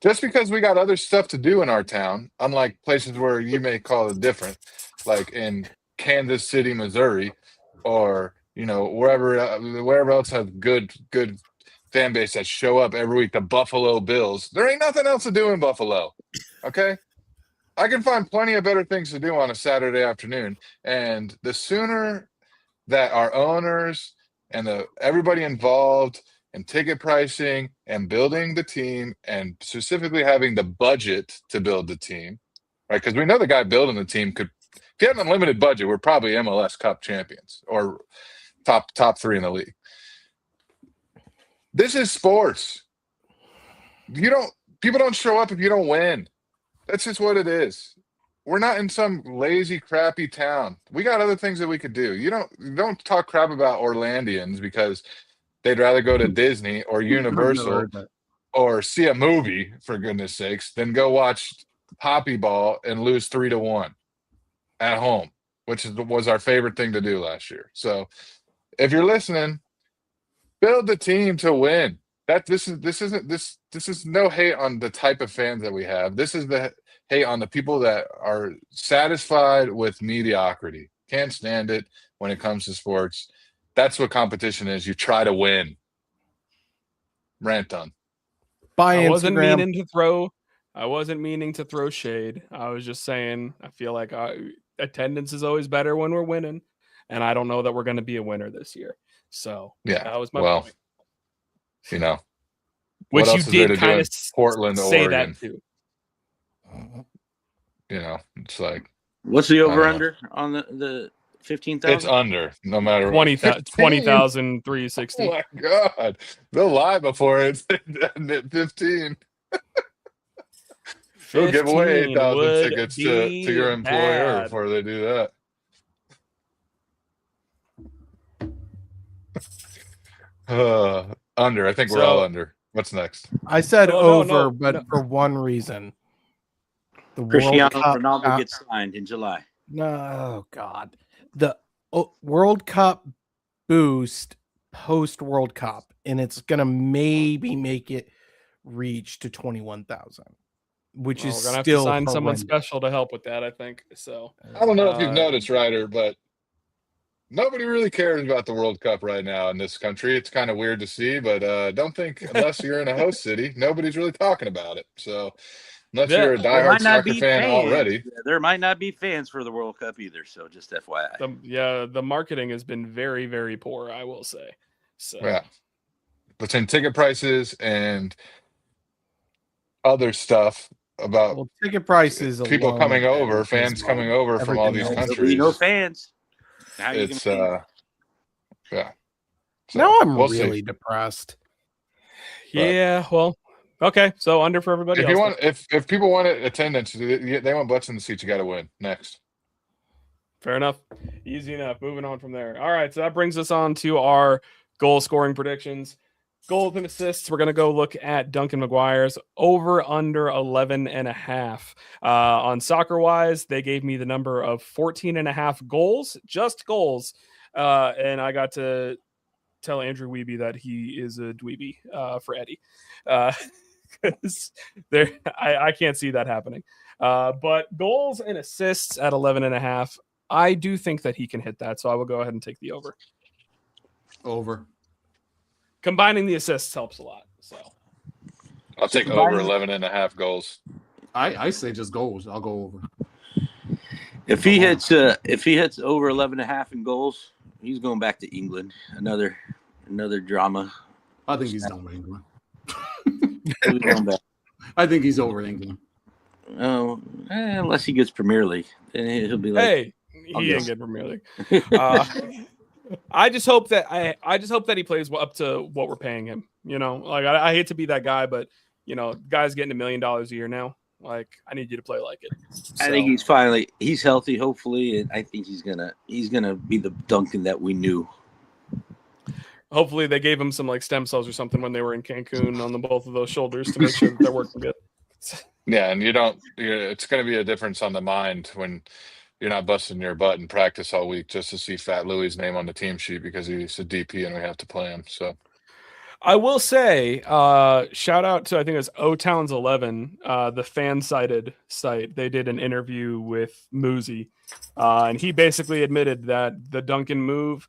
just because we got other stuff to do in our town, unlike places where you may call it different, like in Kansas City, Missouri, or wherever else has good fan base that show up every week, the Buffalo Bills. There ain't nothing else to do in Buffalo. Okay? I can find plenty of better things to do on a Saturday afternoon. And the sooner that our owners and everybody involved in ticket pricing and building the team, and specifically having the budget to build the team, right? Because we know the guy building the team could, if he had an unlimited budget, we're probably MLS Cup champions or top 3 in the league. This is sports. People don't show up if you don't win. That's just what it is. We're not in some lazy, crappy town. We got other things that we could do. You don't talk crap about Orlandians because they'd rather go to Disney or Universal or see a movie, for goodness sakes, than go watch Poppy Ball and lose 3-1 at home, which was our favorite thing to do last year. So if you're listening, Build the team to win. This is no hate on the type of fans that we have. This is the hate on the people that are satisfied with mediocrity. Can't stand it when it comes to sports. That's what competition is. You try to win. Rant done. I wasn't meaning to throw shade. I was just saying I feel like attendance is always better when we're winning, and I don't know that we're going to be a winner this year. So yeah, that was my point. You know, which you did kind of Portland, say Oregon. That too. You know, it's like what's the over under on the 15,000? It's under, no matter 20,360. Oh my god, they'll lie before it's 15. They'll give away 8,000 tickets to your employer before they do that. Under. I think we're all under. What's next? I said over, but for one reason. The Cristiano Ronaldo gets signed in July. No, God. The World Cup boost post World Cup, and it's going to maybe make it reach to 21,000, which is we're gonna still have to sign horrendous. Someone special to help with that, I think. So I don't know if you've noticed, Ryder, but nobody really cares about the World Cup right now in this country. It's kind of weird to see, but don't think unless you're in a host city, nobody's really talking about it. So unless you're a diehard soccer fan already, there might not be fans for the World Cup either. So just FYI. The marketing has been very, very poor, I will say. So yeah, between ticket prices and other stuff about ticket prices, people coming over, fans coming over from all these countries. No fans. It's yeah. So now I'm really depressed. Yeah, well, okay. So under for everybody. If people want attendance, they want butts in the seats. You got to win next. Fair enough. Easy enough. Moving on from there. All right. So that brings us on to our goal scoring predictions. Goals and assists. We're going to go look at Duncan McGuire's over under 11.5. On Soccer Wise, they gave me the number of 14.5 goals, just goals. And I got to tell Andrew Wiebe that he is a dweeby for Eddie. Because I can't see that happening. But goals and assists at 11.5. I do think that he can hit that. So I will go ahead and take the over. Over. Combining the assists helps a lot. So I'll take over 11.5 goals. I say just goals. I'll go over. If he hits over 11.5 in goals, he's going back to England. Another drama. I think he's done with England. I think he's over England. Oh, unless he gets Premier League, then he'll be like, "Hey, he didn't get Premier League." I just hope that he plays up to what we're paying him. You know, like I hate to be that guy, but you know, guy's getting $1 million a year now. Like I need you to play like it. So. I think he's healthy, hopefully, and I think he's gonna be the Duncan that we knew. Hopefully, they gave him some like stem cells or something when they were in Cancun on both of those shoulders to make sure that they're working good. Yeah, and it's going to be a difference on the mind when you're not busting your butt in practice all week just to see Fat Louie's name on the team sheet because he's a DP and we have to play him. So I will say, shout out to, I think it was O-Towns 11, the fan-sided site. They did an interview with Muzi, and he basically admitted that the Duncan move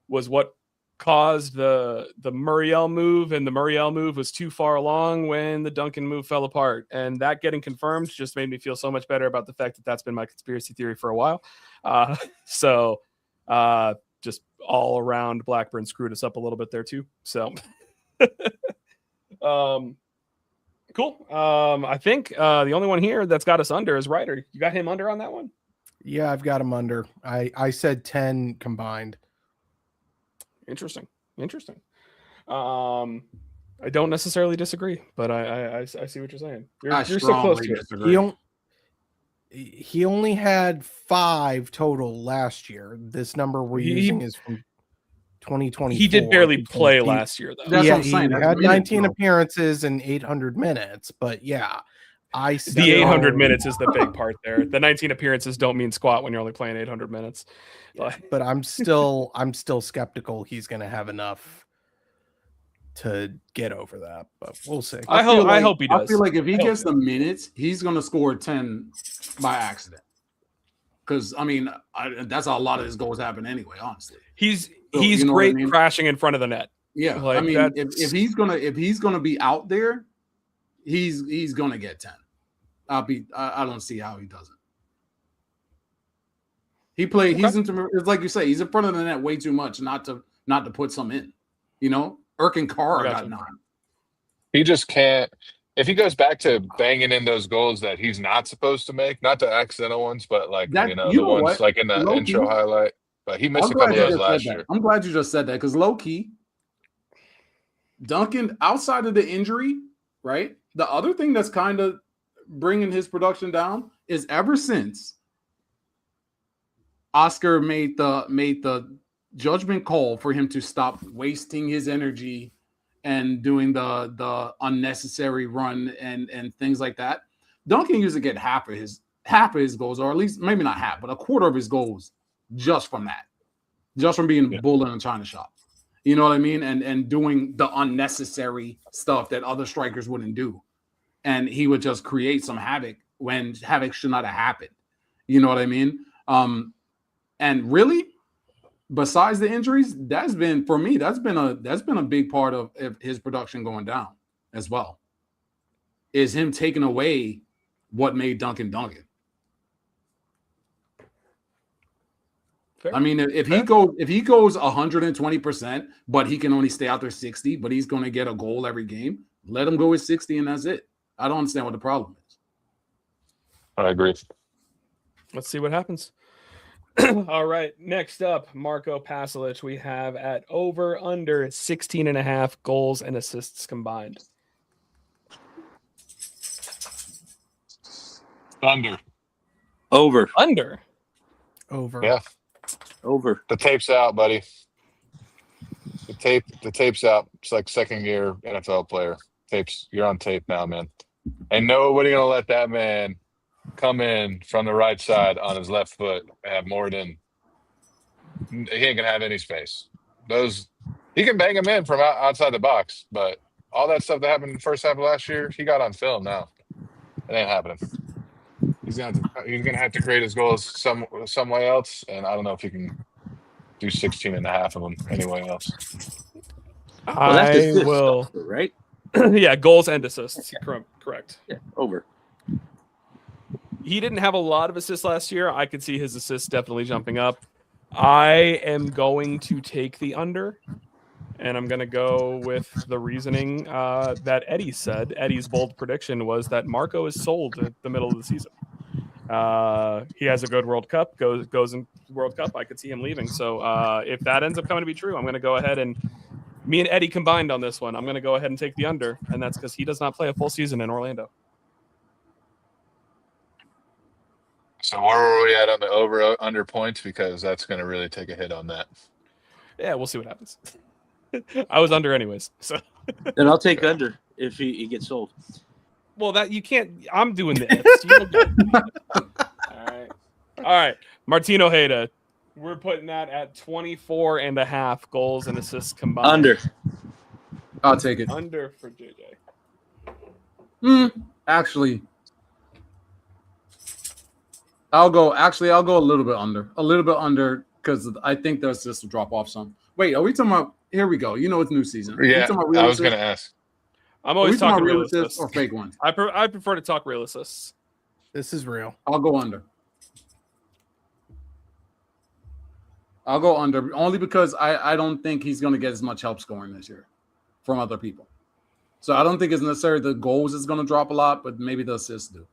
was what caused the Muriel move, and the Muriel move was too far along when the Duncan move fell apart. And that getting confirmed just made me feel so much better about the fact that that's been my conspiracy theory for a while. So just all around, Blackburn screwed us up a little bit there too. So cool. I think the only one here that's got us under is Ryder. You got him under on that one? Yeah, I've got him under. I said 10 combined. Interesting. I don't necessarily disagree, but I see what you're saying. You're so close to it. He only had 5 total last year. This number we're using is from 2020. He did barely play last year, though. That's what I'm saying. He had 19 appearances and 800 minutes, but yeah. The 800 minutes is the big part there. The 19 appearances don't mean squat when you're only playing 800 minutes. But I'm still skeptical he's going to have enough to get over that, but we'll see. I hope he does. I feel like if he I hope gets so. the minutes, he's going to score 10 by accident. Because, I mean, that's how a lot of his goals happen anyway, honestly. He's So, you know what great I mean? crashing in front of the net. Yeah, Like, I mean, that's- if he's gonna be out there, he's gonna get 10. I don't see how he doesn't. It's like you say, he's in front of the net way too much not to put some in. You know, Erkin Carr got 9. He just can't. If he goes back to banging in those goals that he's not supposed to make, not the accidental ones, but like That- the you know ones what? like in the Low-key. intro highlight. But he missed I'm a couple glad of you those just last said year. that. I'm glad you just said that because low key, Duncan, outside of the injury, right? The other thing that's kind of bringing his production down is ever since Oscar made the judgment call for him to stop wasting his energy and doing the unnecessary run and things like that. Duncan used to get half of his goals, or at least maybe not half, but a quarter of his goals just from that, just from being bull in a china shop. You know what I mean? And doing the unnecessary stuff that other strikers wouldn't do. And he would just create some havoc when havoc should not have happened. You know what I mean? And really, besides the injuries, that's been a big part of his production going down as well. Is him taking away what made Duncan Duncan. Fair. I mean, if he goes 120%, but he can only stay out there 60, but he's going to get a goal every game, let him go with 60 and that's it. I don't understand what the problem is. I agree. Let's see what happens. All right. Next up, Marco Pasalic. We have at over under 16.5 goals and assists combined. Under. Over. Under. Over. Yeah. Over. The tape's out, buddy. The tape's out. It's like second year NFL player. You're on tape now, man. And nobody gonna let that man come in from the right side on his left foot and have more than he ain't gonna have any space. He can bang him in from outside the box, but all that stuff that happened in the first half of last year, he got on film now. It ain't happening. He's gonna have to create his goals some way else, and I don't know if he can do 16.5 of them anywhere else. Well, that's I assist will. stuff, right? Yeah, goals and assists. Correct. Yeah, over. He didn't have a lot of assists last year. I could see his assists definitely jumping up. I am going to take the under, and I'm going to go with the reasoning that Eddie said. Eddie's bold prediction was that Marco is sold at the middle of the season. He has a good World Cup, goes in World Cup. I could see him leaving. So if that ends up coming to be true, I'm going to go ahead and me and Eddie combined on this one. I'm going to go ahead and take the under, and that's because he does not play a full season in Orlando. So where are we at on the over/under points? Because that's going to really take a hit on that. Yeah, we'll see what happens. I was under anyways. So Then I'll take under if he gets sold. well, that you can't. I'm doing the ifs. You don't get it. All right. Martin Ojeda. We're putting that at 24.5 goals and assists combined. Under. I'll take it. Under for JJ. Actually, I'll go a little bit under because I think there's just a drop off some. Wait, are we talking about? Here we go. You know it's new season. Are we Yeah, talking about real I was going to assists? ask. I'm Are we always talking talking about real real assists assists. or fake ones? I prefer to talk real assists. This is real. I'll go under. Only because I don't think he's going to get as much help scoring this year from other people. So I don't think it's necessarily the goals is going to drop a lot, but maybe the assists do.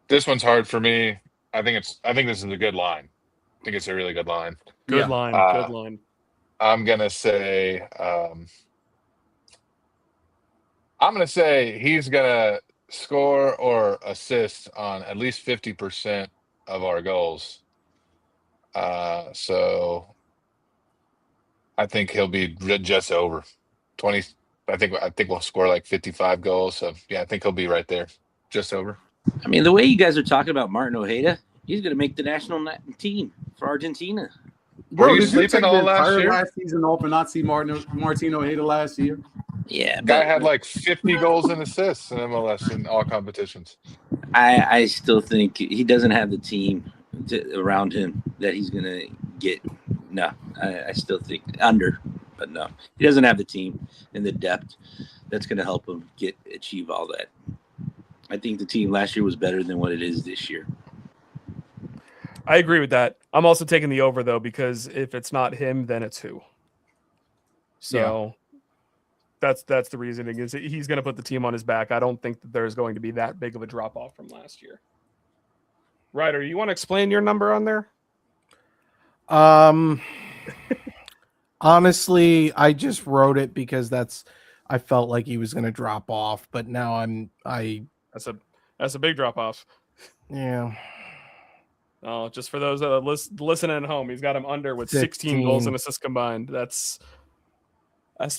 This one's hard for me. I think this is a good line. I think it's a really good line. Good Yeah. line. Good line. I'm gonna say he's gonna score or assist on at least 50% of our goals. So I think he'll be just over 20. I think we'll score like 55 goals. So yeah, I think he'll be right there, just over. I mean, the way you guys are talking about Martin Ojeda, he's going to make the national team for Argentina. Bro, Were you did you take sleeping the all last entire year? last season off and not see Martino Ojeda last year? Yeah, Guy but had like 50 goals and assists in MLS in all competitions. I still think he doesn't have the team around him that he's going to get. No, I still think under, but no. He doesn't have the team and the depth that's going to help him achieve all that. I think the team last year was better than what it is this year. I agree with that. I'm also taking the over, though, because if it's not him, then it's who. So that's the reasoning, is he's going to put the team on his back. I don't think that there's going to be that big of a drop-off from last year. Ryder, you want to explain your number on there? Honestly, I just wrote it because I felt like he was going to drop off, but now That's a big drop-off. yeah. Oh, just for those that are listening at home, he's got him under with 16 goals and assists combined. That's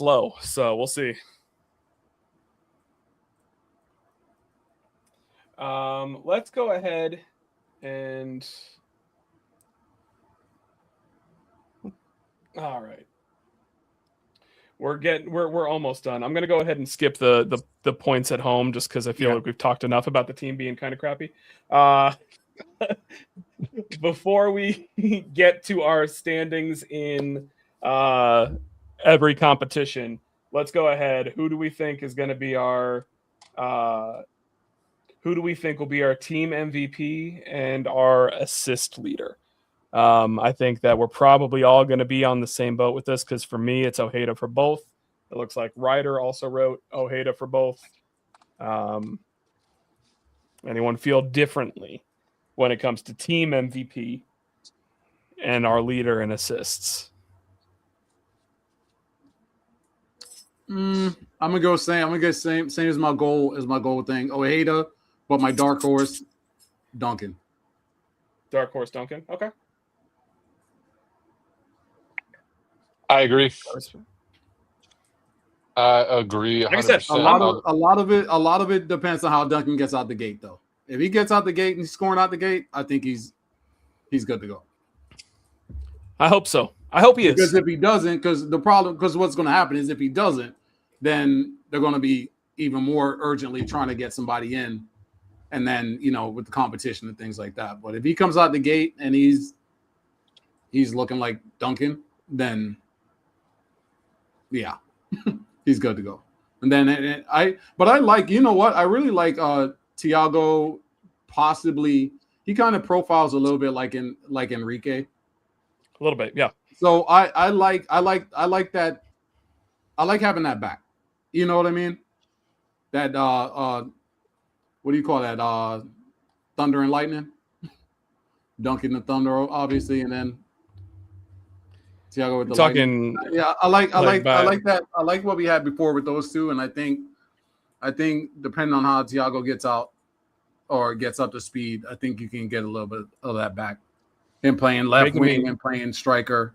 low. So we'll see. Let's go ahead and all right. We're almost done. I'm gonna go ahead and skip the points at home just because I feel like we've talked enough about the team being kind of crappy. Before we get to our standings in every competition, let's go ahead. Who do we think is going to be our who do we think will be our team MVP and our assist leader? I think that we're probably all going to be on the same boat with this because for me, it's Ojeda for both. It looks like Ryder also wrote Ojeda for both. Anyone feel differently when it comes to team MVP and our leader in assists? I'm gonna go same. I'm gonna get same as my goal thing. Ojeda, but my dark horse, Duncan. Dark horse Duncan. Okay. I agree. I agree. 100%. Like I said, A lot of it depends on how Duncan gets out the gate, though. If he gets out the gate and he's scoring out the gate, I think he's good to go. I hope so. I hope he is. Because if he doesn't, because what's going to happen is if he doesn't, then they're going to be even more urgently trying to get somebody in, and then with the competition and things like that. But if he comes out the gate and he's looking like Duncan, then yeah, he's good to go. And then I like, I really like Thiago. Possibly he kind of profiles a little bit like Enrique. A little bit, yeah. So I like that. I like having that back. You know what I mean? That what do you call that? Thunder and lightning. Dunking the thunder, obviously, and then Thiago with the talking. Lightning. Yeah, I like that. I like what we had before with those two, and I think depending on how Thiago gets out or gets up to speed, I think you can get a little bit of that back. Him playing left wing and playing striker.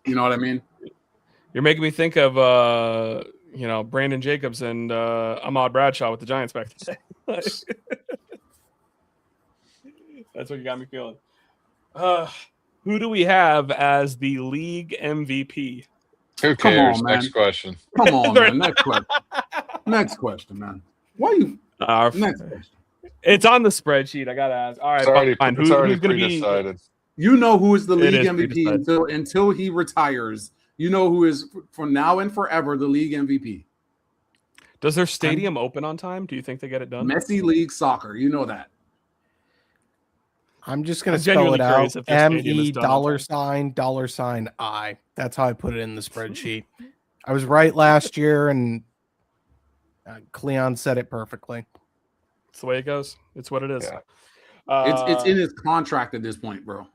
You know what I mean? You're making me think of Brandon Jacobs and Ahmad Bradshaw with the Giants back today. That's what you got me feeling. Who do we have as the league MVP? Who cares? Come on, man. Next question. Come on, man. Next question. Next question, man. Why you? Next question. It's on the spreadsheet. I gotta ask. All right, fine. It's already who's gonna pre-decided. You know who is the league MVP until he retires. You know who is for now and forever the league MVP. Does their stadium open on time? Do you think they get it done? Messi League Soccer. You know that. I'm just gonna spell it out. ME $$I. That's how I put it in the spreadsheet. I was right last year, and Cleon said it perfectly. It's the way it goes. It's what it is. Yeah. It's in his contract at this point, bro.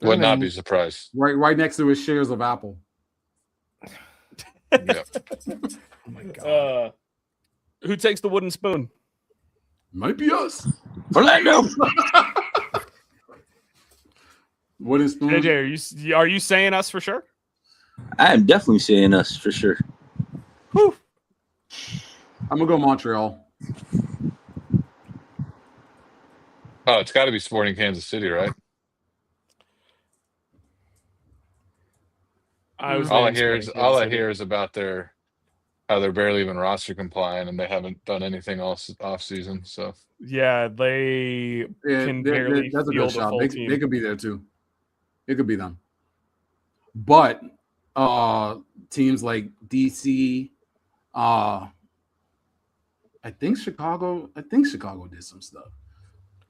Would not be surprised. Right next to his shares of Apple. Yeah. Oh my god. Who takes the wooden spoon? Might be us. Orlando. Wooden spoon. JJ, are you saying us for sure? I am definitely saying us for sure. Whew. I'm gonna go Montreal. Oh, it's got to be Sporting Kansas City, right? All I hear is about how they're barely even roster compliant and they haven't done anything else off season. So yeah, they can barely that's a good field a shot. full They team. could be there too. It could be them. But teams like DC, I think Chicago did some stuff.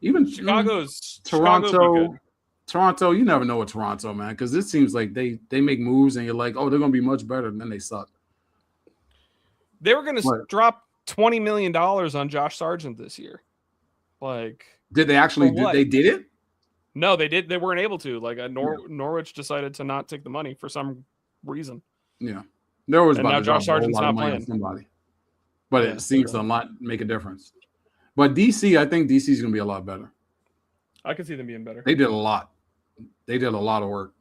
Even Chicago's Toronto. Toronto, you never know with Toronto, man, because it seems like they make moves and you're like, oh, they're gonna be much better, and then they suck. They were going to drop $20 million on Josh Sargent this year. Like, did they actually? They did it? No, they did. They weren't able to. Like, Norwich decided to not take the money for some reason. Yeah, there was. And now Josh Sargent's not playing. Somebody, but it seems to not make a difference. But DC, I think DC is gonna be a lot better. I can see them being better. They did a lot. They did a lot of work.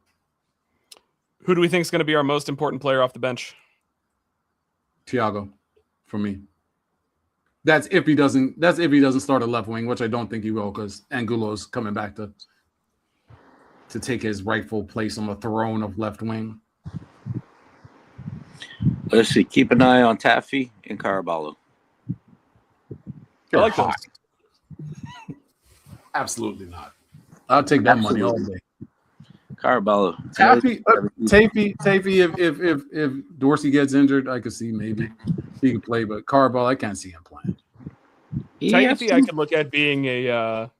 Who do we think is going to be our most important player off the bench? Thiago, for me. That's if he doesn't start a left wing, which I don't think he will, because Angulo's coming back to take his rightful place on the throne of left wing. Let's see. Keep an eye on Taffy and Caraballo. I like those. Absolutely not. I'll take that money all day. Caraballo. Taffy, if Dorsey gets injured, I could see maybe he could play, but Caraballo, I can't see him playing. Taffy, I could look at being a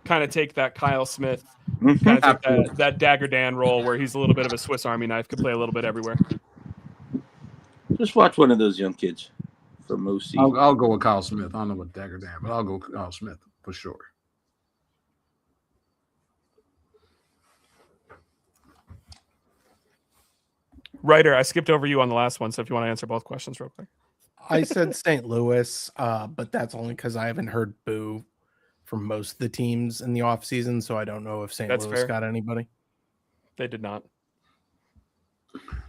kind of take that Kyle Smith, kind of take that Dagger Dan role where he's a little bit of a Swiss Army knife, could play a little bit everywhere. Just watch one of those young kids from OC. I'll go with Kyle Smith. I don't know what Dagger Dan, but I'll go with Kyle Smith for sure. Ryder, I skipped over you on the last one, so if you want to answer both questions real quick. I said St. Louis, but that's only because I haven't heard boo from most of the teams in the offseason, so I don't know if St. Louis got anybody. They did not.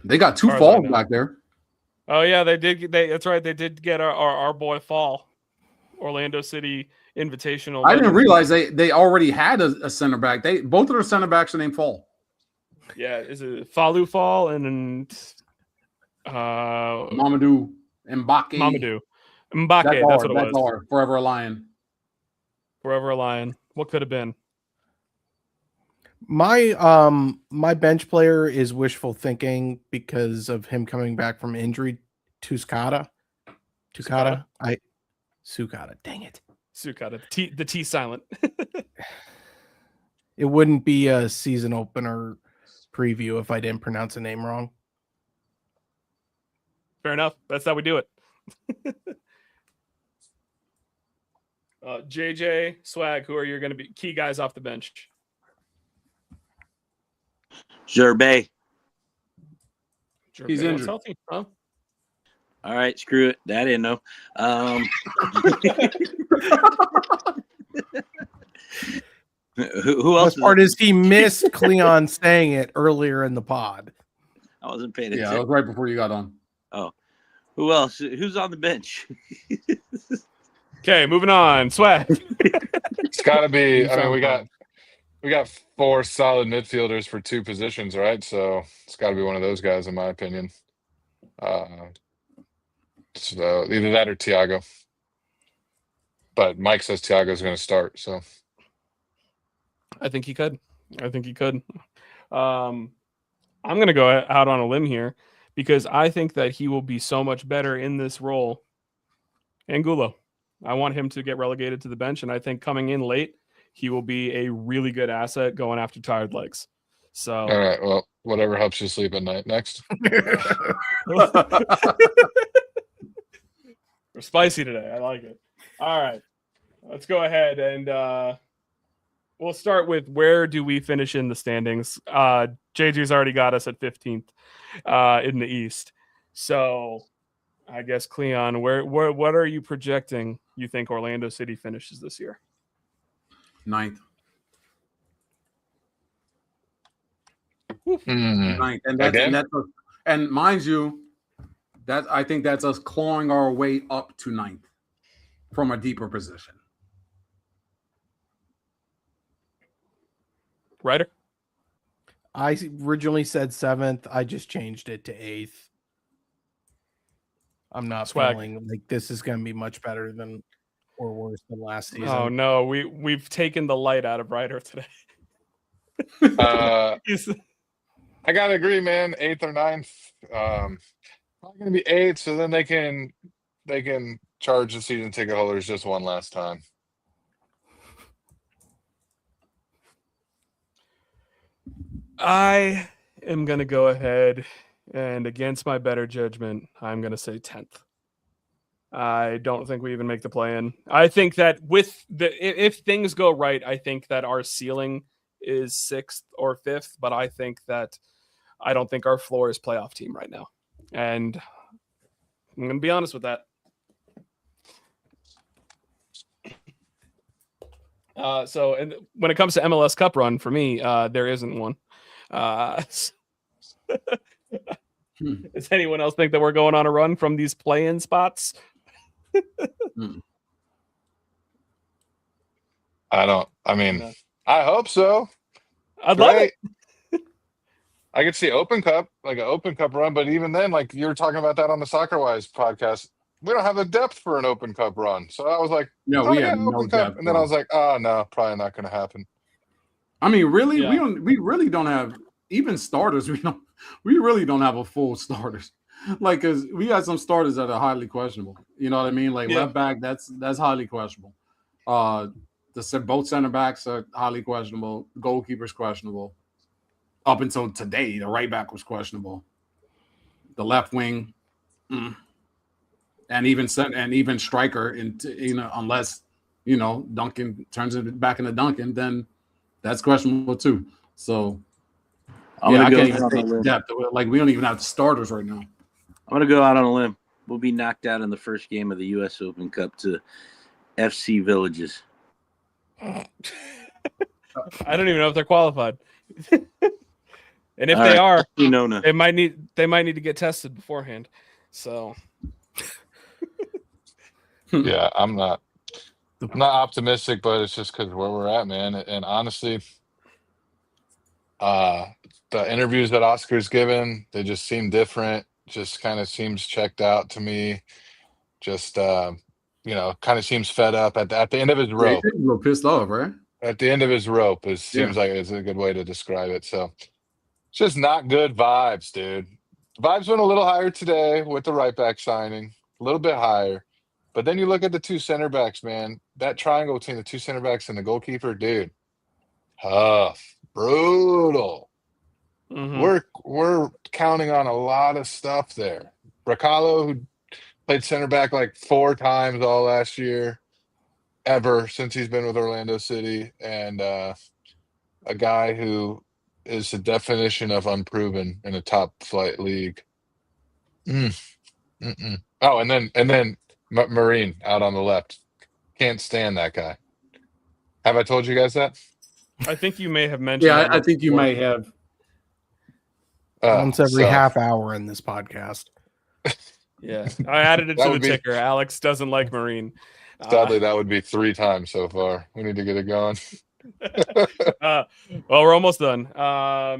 They got two falls back there. Oh, yeah, they did. That's right. They did get our boy Fall, Orlando City Invitational. I didn't realize they already had a center back. Both of their center backs are named Fall. Yeah, is it Falu Fall and Mamadou Mbake? Mbake, that's what it was. Hard. Forever a Lion. Forever a Lion. What could have been? My bench player is wishful thinking because of him coming back from injury. Sukata. Dang it. Sukata. The T silent. It wouldn't be a season opener preview if I didn't pronounce a name wrong. Fair enough. That's how we do it. JJ, Swag, who are you going to be key guys off the bench? Gerbe. He's injured. Healthy, huh? All right, screw it. That I didn't know. Who else? The part is he missed Cleon saying it earlier in the pod. I wasn't paying attention. Yeah, it was right before you got on. Oh, who else? Who's on the bench? Okay, moving on. Swag. It's got to be. I mean, we got four solid midfielders for two positions, right? So it's got to be one of those guys, in my opinion. So either that or Thiago. But Mike says Thiago's going to start, so. I think he could. I'm going to go out on a limb here because I think that he will be so much better in this role. Angulo. I want him to get relegated to the bench, and I think coming in late, he will be a really good asset going after tired legs. So, all right. Well, whatever helps you sleep at night. Next. We're spicy today. I like it. All right. Let's go ahead and we'll start with where do we finish in the standings? JG's already got us at 15th in the East. So I guess, Cleon, what are you projecting you think Orlando City finishes this year? 9th. Mm-hmm. 9th. And mind you, I think that's us clawing our way up to 9th from a deeper position. Ryder? I originally said 7th. I just changed it to 8th. I'm not feeling like this is going to be much better than or worse than last season. Oh no, we've taken the light out of Ryder today. I gotta agree, man. 8th or 9th. Probably gonna be 8th, so then they can charge the season ticket holders just one last time. I am gonna go ahead and, against my better judgment, I'm gonna say 10th. I don't think we even make the play-in. I think that if things go right, I think that our ceiling is 6th or 5th, but I don't think our floor is playoff team right now. And I'm going to be honest with that. So and when it comes to MLS Cup run, for me, there isn't one. Does anyone else think that we're going on a run from these play-in spots? I hope so. I'd love it. I could see Open Cup, like an Open Cup run, but even then, like you were talking about that on the Soccer Wise podcast, we don't have the depth for an Open Cup run. So I was like, no, we have no depth. And then I was like, oh no, probably not going to happen. I mean, really, Yeah. we really don't have even starters. We really don't have a full starters. Like, cause we got some starters that are highly questionable. You know what I mean? Like left back, that's highly questionable. Both center backs are highly questionable. The goalkeeper's questionable. Up until today, the right back was questionable. The left wing, and even striker, unless Duncan turns it back into Duncan, then that's questionable too. So I can't even think depth. Like we don't even have the starters right now. I'm gonna go out on a limb. We'll be knocked out in the first game of the U.S. Open Cup to FC Villages. I don't even know if they're qualified. And if they are, they might need to get tested beforehand. So yeah, I'm not optimistic, but it's just because where we're at, man. And honestly, the interviews that Oscar's given, they just seem different. Just kind of seems checked out to me. Just kind of seems fed up at the end of his rope. He's a little pissed off, right? At the end of his rope seems like it's a good way to describe it. So it's just not good vibes, dude. Vibes went a little higher today with the right back signing, a little bit higher. But then you look at the two center backs, man. That triangle between the two center backs and the goalkeeper, dude. Tough, brutal. Mm-hmm. We're counting on a lot of stuff there. Bracalo, who played center back like 4 times all last year, ever since he's been with Orlando City, and a guy who is the definition of unproven in a top flight league. Oh, and then Marine out on the left. Can't stand that guy. Have I told you guys that? I think you may have mentioned. Yeah, I think you might have. Once every half hour in this podcast. Yeah, I added it to the ticker. Alex doesn't like Marine. Sadly, that would be 3 times so far. We need to get it going. Well, we're almost done.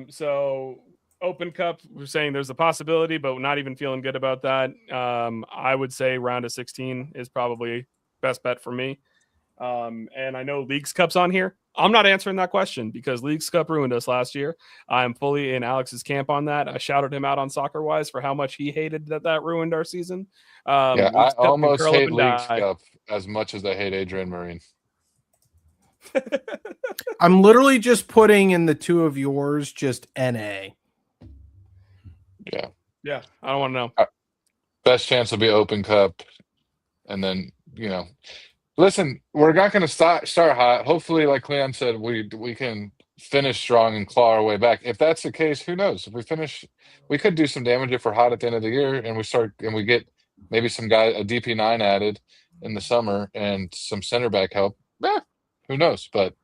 So Open Cup, we're saying there's a possibility, but we're not even feeling good about that. I would say round of 16 is probably best bet for me. And I know Leagues Cup's on here. I'm not answering that question because Leagues Cup ruined us last year. I'm fully in Alex's camp on that. I shouted him out on Soccer Wise for how much he hated that ruined our season. I almost hate Leagues Cup as much as I hate Adrian Marine. I'm literally just putting in the 2 of yours just NA. Yeah. I don't want to know. Best chance will be Open Cup, and then listen, we're not going to start hot. Hopefully, like Leon said, we can finish strong and claw our way back. If that's the case, who knows? If we finish, we could do some damage if we're hot at the end of the year, and we get maybe some guy, a DP9 added in the summer, and some center back help. Who knows? But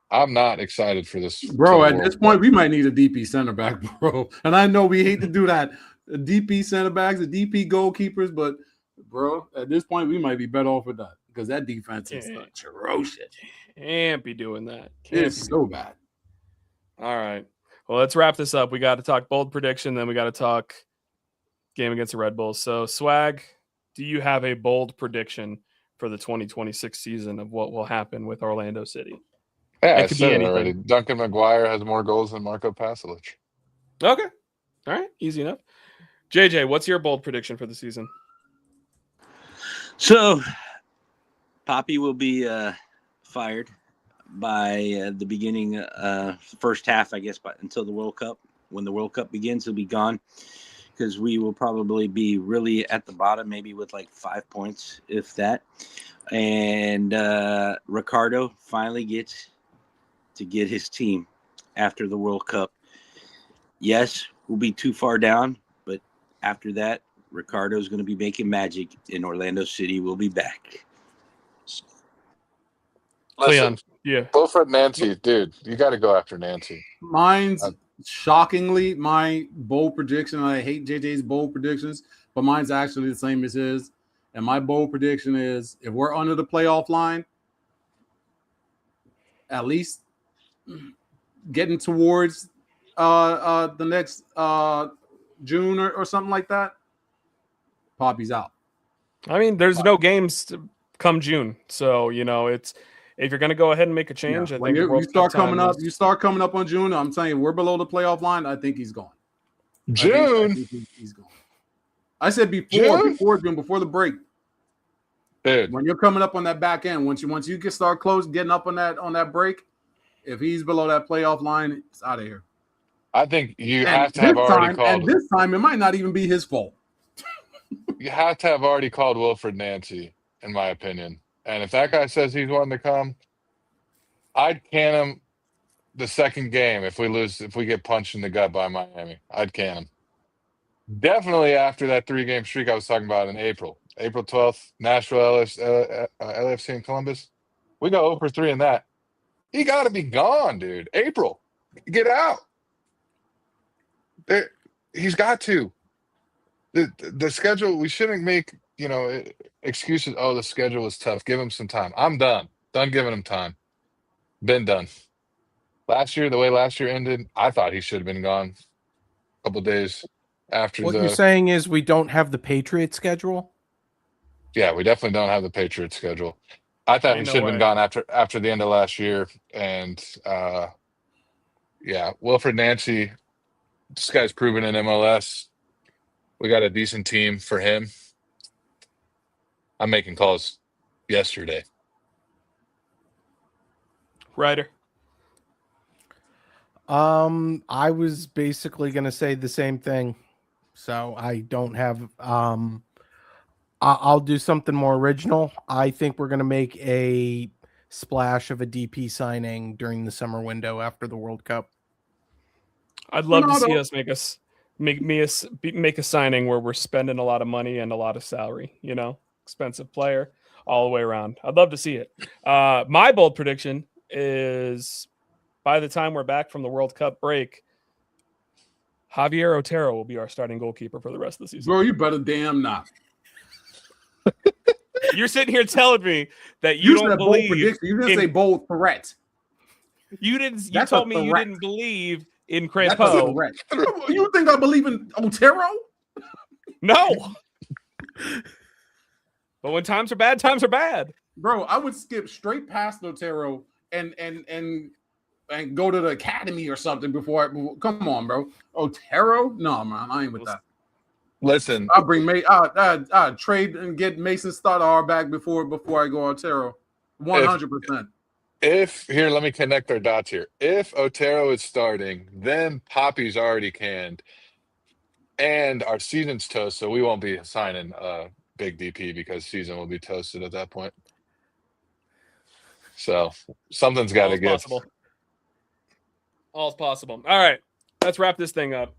I'm not excited for this, bro. At this point, we might need a DP center back, bro. And I know we hate to do that. The DP center backs, the DP goalkeepers, but bro, at this point, we might be better off with that because that defense is atrocious. Can't be doing that. It's so bad. All right. Well, let's wrap this up. We got to talk bold prediction, then we got to talk game against the Red Bulls. So, Swag, do you have a bold prediction for the 2026 season of what will happen with Orlando City? Yeah, I It could be said it anything. already. Duncan McGuire has more goals than Marco Pasalic. Okay. All right. Easy enough. JJ, what's your bold prediction for the season? So, Poppy will be fired by the beginning, first half, I guess, until the World Cup. When the World Cup begins, he'll be gone because we will probably be really at the bottom, maybe with like 5 points, if that. And Ricardo finally gets to get his team after the World Cup. Yes, we'll be too far down, but after that, Ricardo's going to be making magic, and Orlando City will be back. Leon, yeah. Wilfred Nancy, dude, you got to go after Nancy. Mine's shockingly my bold prediction. I hate JJ's bold predictions, but mine's actually the same as his. And my bold prediction is if we're under the playoff line, at least getting towards the next June or something like that, Poppy's out. I mean, there's no games to come June, so it's if you're going to go ahead and make a change. Yeah. I When think you start coming up, on June. I'm telling you, we're below the playoff line. I think he's gone. June. I think he's gone. I said before the break. Dude. When you're coming up on that back end, once you get start close, getting up on that break, if he's below that playoff line, it's out of here. I think you have to have already called. And this time, it might not even be his fault. You have to have already called Wilfred Nancy, in my opinion. And if that guy says he's wanting to come, I'd can him the second game if we get punched in the gut by Miami. I'd can him. Definitely after that 3-game streak I was talking about in April. April 12th, Nashville, LAFC in Columbus. We go 0-3 in that. He got to be gone, dude. April. Get out. He's got to. The schedule, we shouldn't make, excuses. Oh, the schedule was tough. Give him some time. I'm done. Done giving him time. Been done. The way last year ended, I thought he should have been gone a couple days after what you're saying is we don't have the Patriots schedule? Yeah, we definitely don't have the Patriots schedule. I thought he should have been gone after the end of last year. And, Wilfred Nancy, this guy's proven in MLS. We got a decent team for him. I'm making calls yesterday. Ryder. I was basically going to say the same thing. So I don't have I'll do something more original. I think we're going to make a splash of a DP signing during the summer window after the World Cup. I'd love to see us make a signing where we're spending a lot of money and a lot of salary, expensive player all the way around. I'd love to see it. My bold prediction is by the time we're back from the World Cup break, Javier Otero will be our starting goalkeeper for the rest of the season. Bro, you better damn not. You're sitting here telling me that you don't believe. Bold prediction. You didn't say bold threat. You didn't. You told me you didn't believe in Crespo. That's a threat. You think I believe in Otero? No. But when times are bad, times are bad. Bro, I would skip straight past Otero and go to the academy or something before. Come on, bro. Otero? No, man, I ain't with that. Listen, I'll bring trade and get Mason Stoddard back before I go Otero. 100%. Here, let me connect our dots here. If Otero is starting, then Poppy's already canned, and our season's toast, so we won't be signing big DP because season will be toasted at that point. So something's got to give. All's possible. All right, let's wrap this thing up.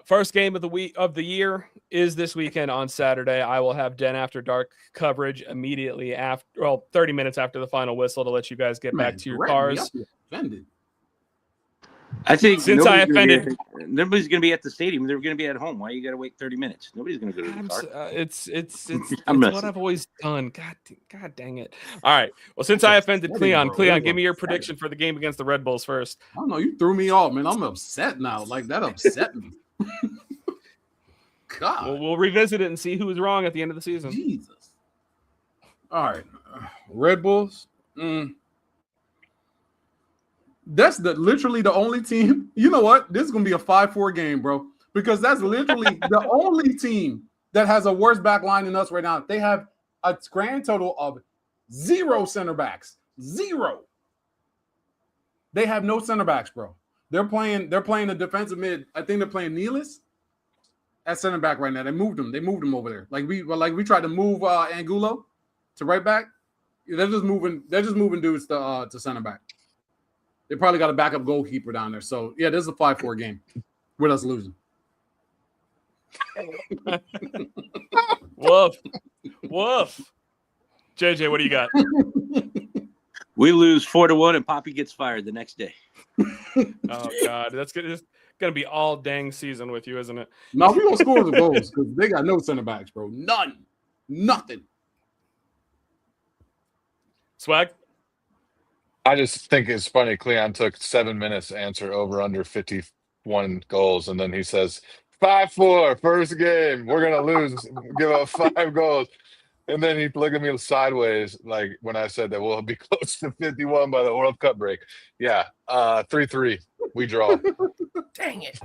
First game of the year is this weekend on Saturday. I will have Den After Dark coverage immediately after, 30 minutes after the final whistle to let you guys get back to your cars. I think Since I offended, nobody's going to be at the stadium. They're going to be at home. Why you got to wait 30 minutes? Nobody's going to go to the car. it's I'm what messing. I've always done. God dang it! All right. Well, since I offended Cleon, give me your prediction for the game against the Red Bulls first. I don't know. You threw me off, man. I'm upset now. Like that upset me. God. Well, we'll revisit it and see who was wrong at the end of the season. Jesus. All right. Red Bulls. That's literally the only team. You know what? This is going to be a 5-4 game, bro, because that's literally the only team that has a worse back line than us right now. They have a grand total of 0 center backs. 0. They have no center backs, bro. They're playing a defensive mid. I think they're playing Nealis at center back right now. They moved him over there. Like we tried to move Angulo to right back. They're just moving dudes to center back. They probably got a backup goalkeeper down there. So yeah, this is a 5-4 game with us losing. Woof. JJ, what do you got? We lose 4-1 and Poppy gets fired the next day. Oh God, that's good. It's gonna be all dang season with you, isn't it? No, we gonna score the goals because they got no center backs, bro. Nothing. Swag. I just think it's funny. Cleon took 7 minutes to answer over under 51 goals, and then he says 5-4 first game. We're gonna lose, give up 5 goals, and then he looked at me sideways, like when I said that we'll be close to 51 by the World Cup break. Yeah, 3-3. We draw. Dang it.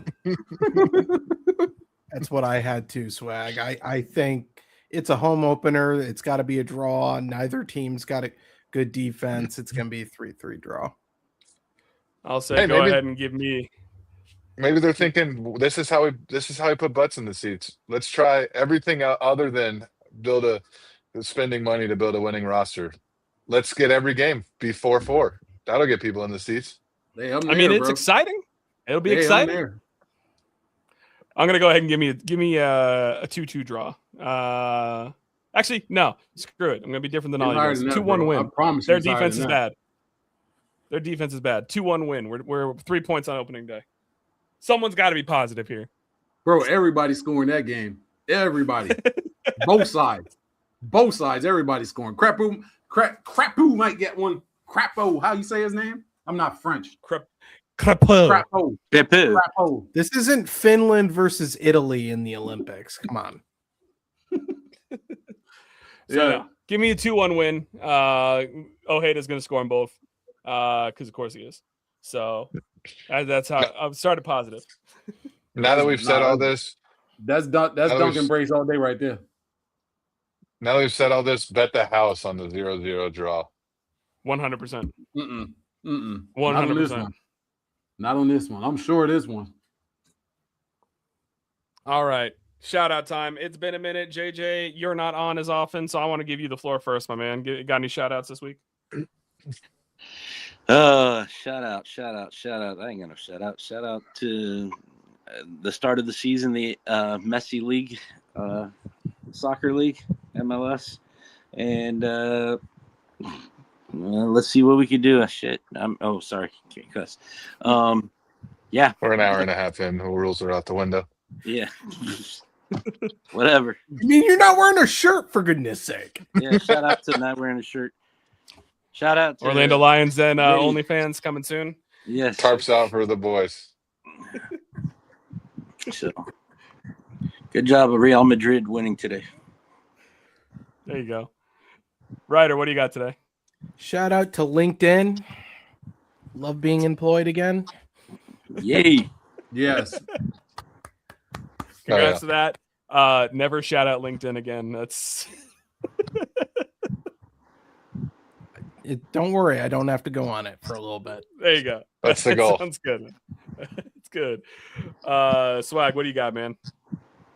That's what I had too, Swag. I think it's a home opener. It's got to be a draw. Neither team's got a good defense. It's going to be a 3-3 draw. I'll say go ahead and give me. Maybe they're thinking this is how we put butts in the seats. Let's try everything other than spending money to build a winning roster. Let's get every game be 4-4. That'll get people in the seats. It's exciting. It'll be exciting. I'm gonna go ahead and give me a 2-2 draw. Actually, no, screw it. I'm gonna be different than all you guys. 2-1 win. I promise Their defense is bad. 2-1 win. We're 3 points on opening day. Someone's got to be positive here, bro. Everybody's scoring that game. Everybody, both sides. Everybody's scoring. Crapu might get one. Crapo, how you say his name? I'm not French. Crapo. Crapo. This isn't Finland versus Italy in the Olympics. Come on. So give me a 2-1 win. Ojeda's going to score on both because, of course, he is. So that's how I've started positive. Now that we've said all this, that's Duncan Brace all day right there. Now that we've said all this, bet the house on the 0-0 draw. 100%. 100%. Not on this one. I'm sure this one. All right. Shout out time. It's been a minute. JJ, you're not on as often, so I want to give you the floor first, my man. Got any shout outs this week? Shout out. I ain't gonna shout out. Shout out to the start of the season, the Messi League, soccer league, MLS, and let's see what we can do. Sorry, can't cuss. Yeah, we're an hour and a half in. The rules are out the window. Yeah. Whatever. I mean, you're not wearing a shirt, for goodness sake. Yeah, shout out to not wearing a shirt. Shout out to Orlando Lions and OnlyFans coming soon. Yes. Tarps out for the boys. So, good job of Real Madrid winning today. There you go. Ryder, what do you got today? Shout out to LinkedIn. Love being employed again. Yay. Yes. Congrats to that. Never shout out LinkedIn again. That's Don't worry, I don't have to go on it for a little bit. There you go. That's the goal. Sounds good. It's good. Swag, what do you got, man?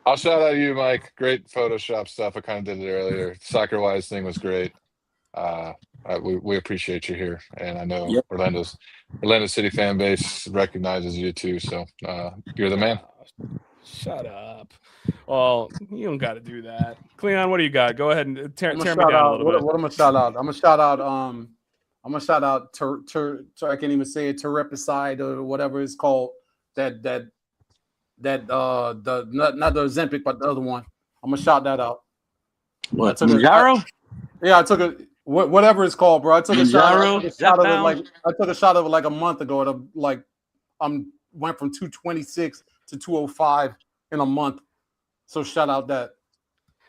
I'll shout out you, Mike. Great Photoshop stuff. I kind of did it earlier. Soccer wise thing was great. We appreciate you here, and I know Orlando City fan base recognizes you too. So you're the man. Shut up. Well, you don't got to do that. Cleon, what do you got? Go ahead and tear me down a little bit. What I'm gonna shout out? I'm gonna shout out I'm gonna shout out I can't even say it, Terepicide or whatever it's called. Not the Ozempic, but the other one. I'm gonna shout that out. What? Mounjaro? I took a whatever it's called, bro. I took a shot of it like a month ago. Went from 226 to 205 in a month. So shout out that. I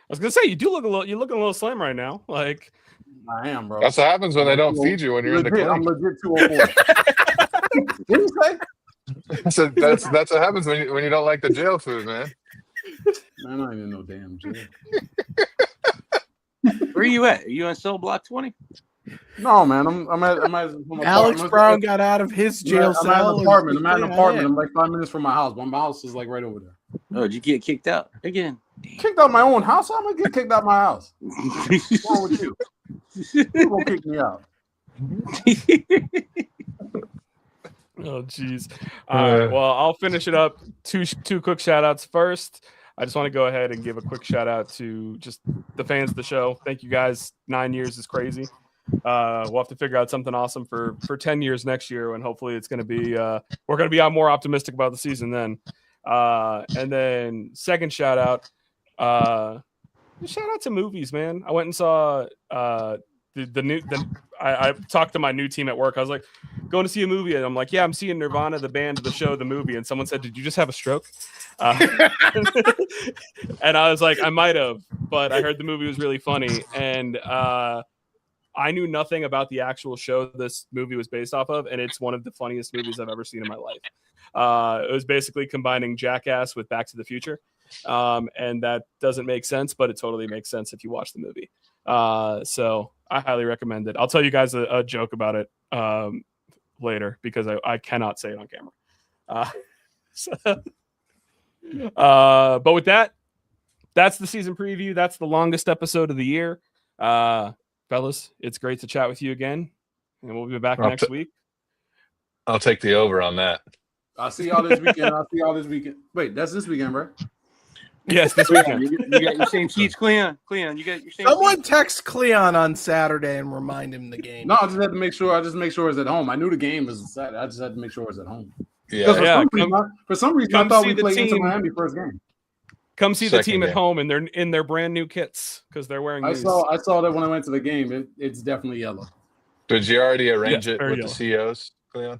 was gonna say you're looking a little slim right now. Like I am, bro. That's what happens when they don't feed you when you're legit, in the I'm clinic. legit 204. What did you say? So that's what happens when you don't like the jail food, man. Man, I don't even know damn jail. Where are you at? Are you on cell block 20? No, man. I'm at Alex Brown got out of his jail cell. I'm at an apartment. I'm like 5 minutes from my house. But my house is like right over there. Oh, did you get kicked out again? Kicked out my own house? How am I gonna get kicked out my house? What's wrong with you? Who's gonna kick me out? Oh, jeez. All right. Well, I'll finish it up. Two quick shout outs first. I just want to go ahead and give a quick shout out to just the fans of the show. Thank you guys. 9 years is crazy. We'll have to figure out something awesome for 10 years next year, and hopefully it's going to be we're going to be more optimistic about the season then. And then second shout out to movies, man. I went and saw I talked to my new team at work. I was like, going to see a movie, and I'm like, yeah, I'm seeing Nirvana, the band, the show, the movie. And someone said, did you just have a stroke? And I was like, I might have, but I heard the movie was really funny. And I knew nothing about the actual show this movie was based off of, and it's one of the funniest movies I've ever seen in my life. It was basically combining Jackass with Back to the Future. And that doesn't make sense, but it totally makes sense if you watch the movie. So I highly recommend it. I'll tell you guys a joke about it later because I cannot say it on camera. But with that, that's the season preview. That's the longest episode of the year. Fellas, it's great to chat with you again, and we'll be back next week. I'll take the over on that. I'll see y'all this weekend. Wait, that's this weekend, bro? Yes, this weekend. You got your same seats, Cleon. You got your same Someone seats? text Cleon on Saturday and remind him the game. No, I just had to make sure. I just make sure it's at home. I knew the game was Saturday. I just had to make sure it was at home. Yeah. For some reason, I thought we played Inter Miami first game. Come see the team Second at game. home, and they're in their brand new kits because they're wearing. I these. saw that when I went to the game. It's definitely yellow. Did you already arrange it very with yellow. the COs, Cleon?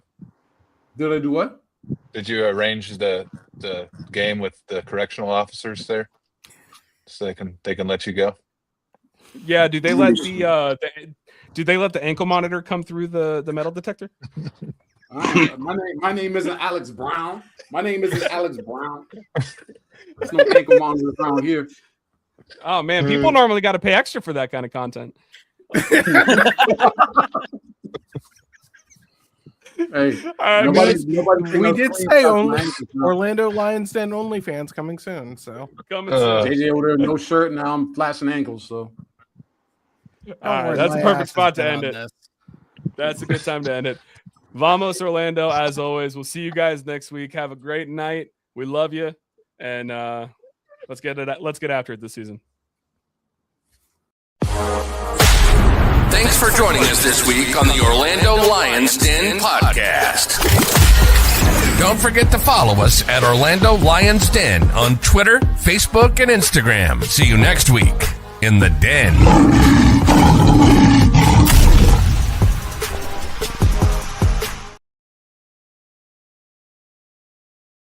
Did I do what? Did you arrange the game with the correctional officers there, so they can let you go? Yeah. Do they let the ankle monitor come through the metal detector? My name isn't Alex Brown. There's no ankle monitor around here. Oh man, people normally got to pay extra for that kind of content. Hey, All right, nobody We did say only Orlando Lions Den only fans coming soon. So coming soon. JJ over there, no shirt. Now I'm flashing ankles. So All right, that's a perfect spot to end it. That's a good time to end it. Vamos Orlando, as always. We'll see you guys next week. Have a great night. We love you, and let's get after it this season. Thanks for joining us this week on the Orlando Lions Den podcast. Don't forget to follow us at Orlando Lions Den on Twitter, Facebook, and Instagram. See you next week in the Den.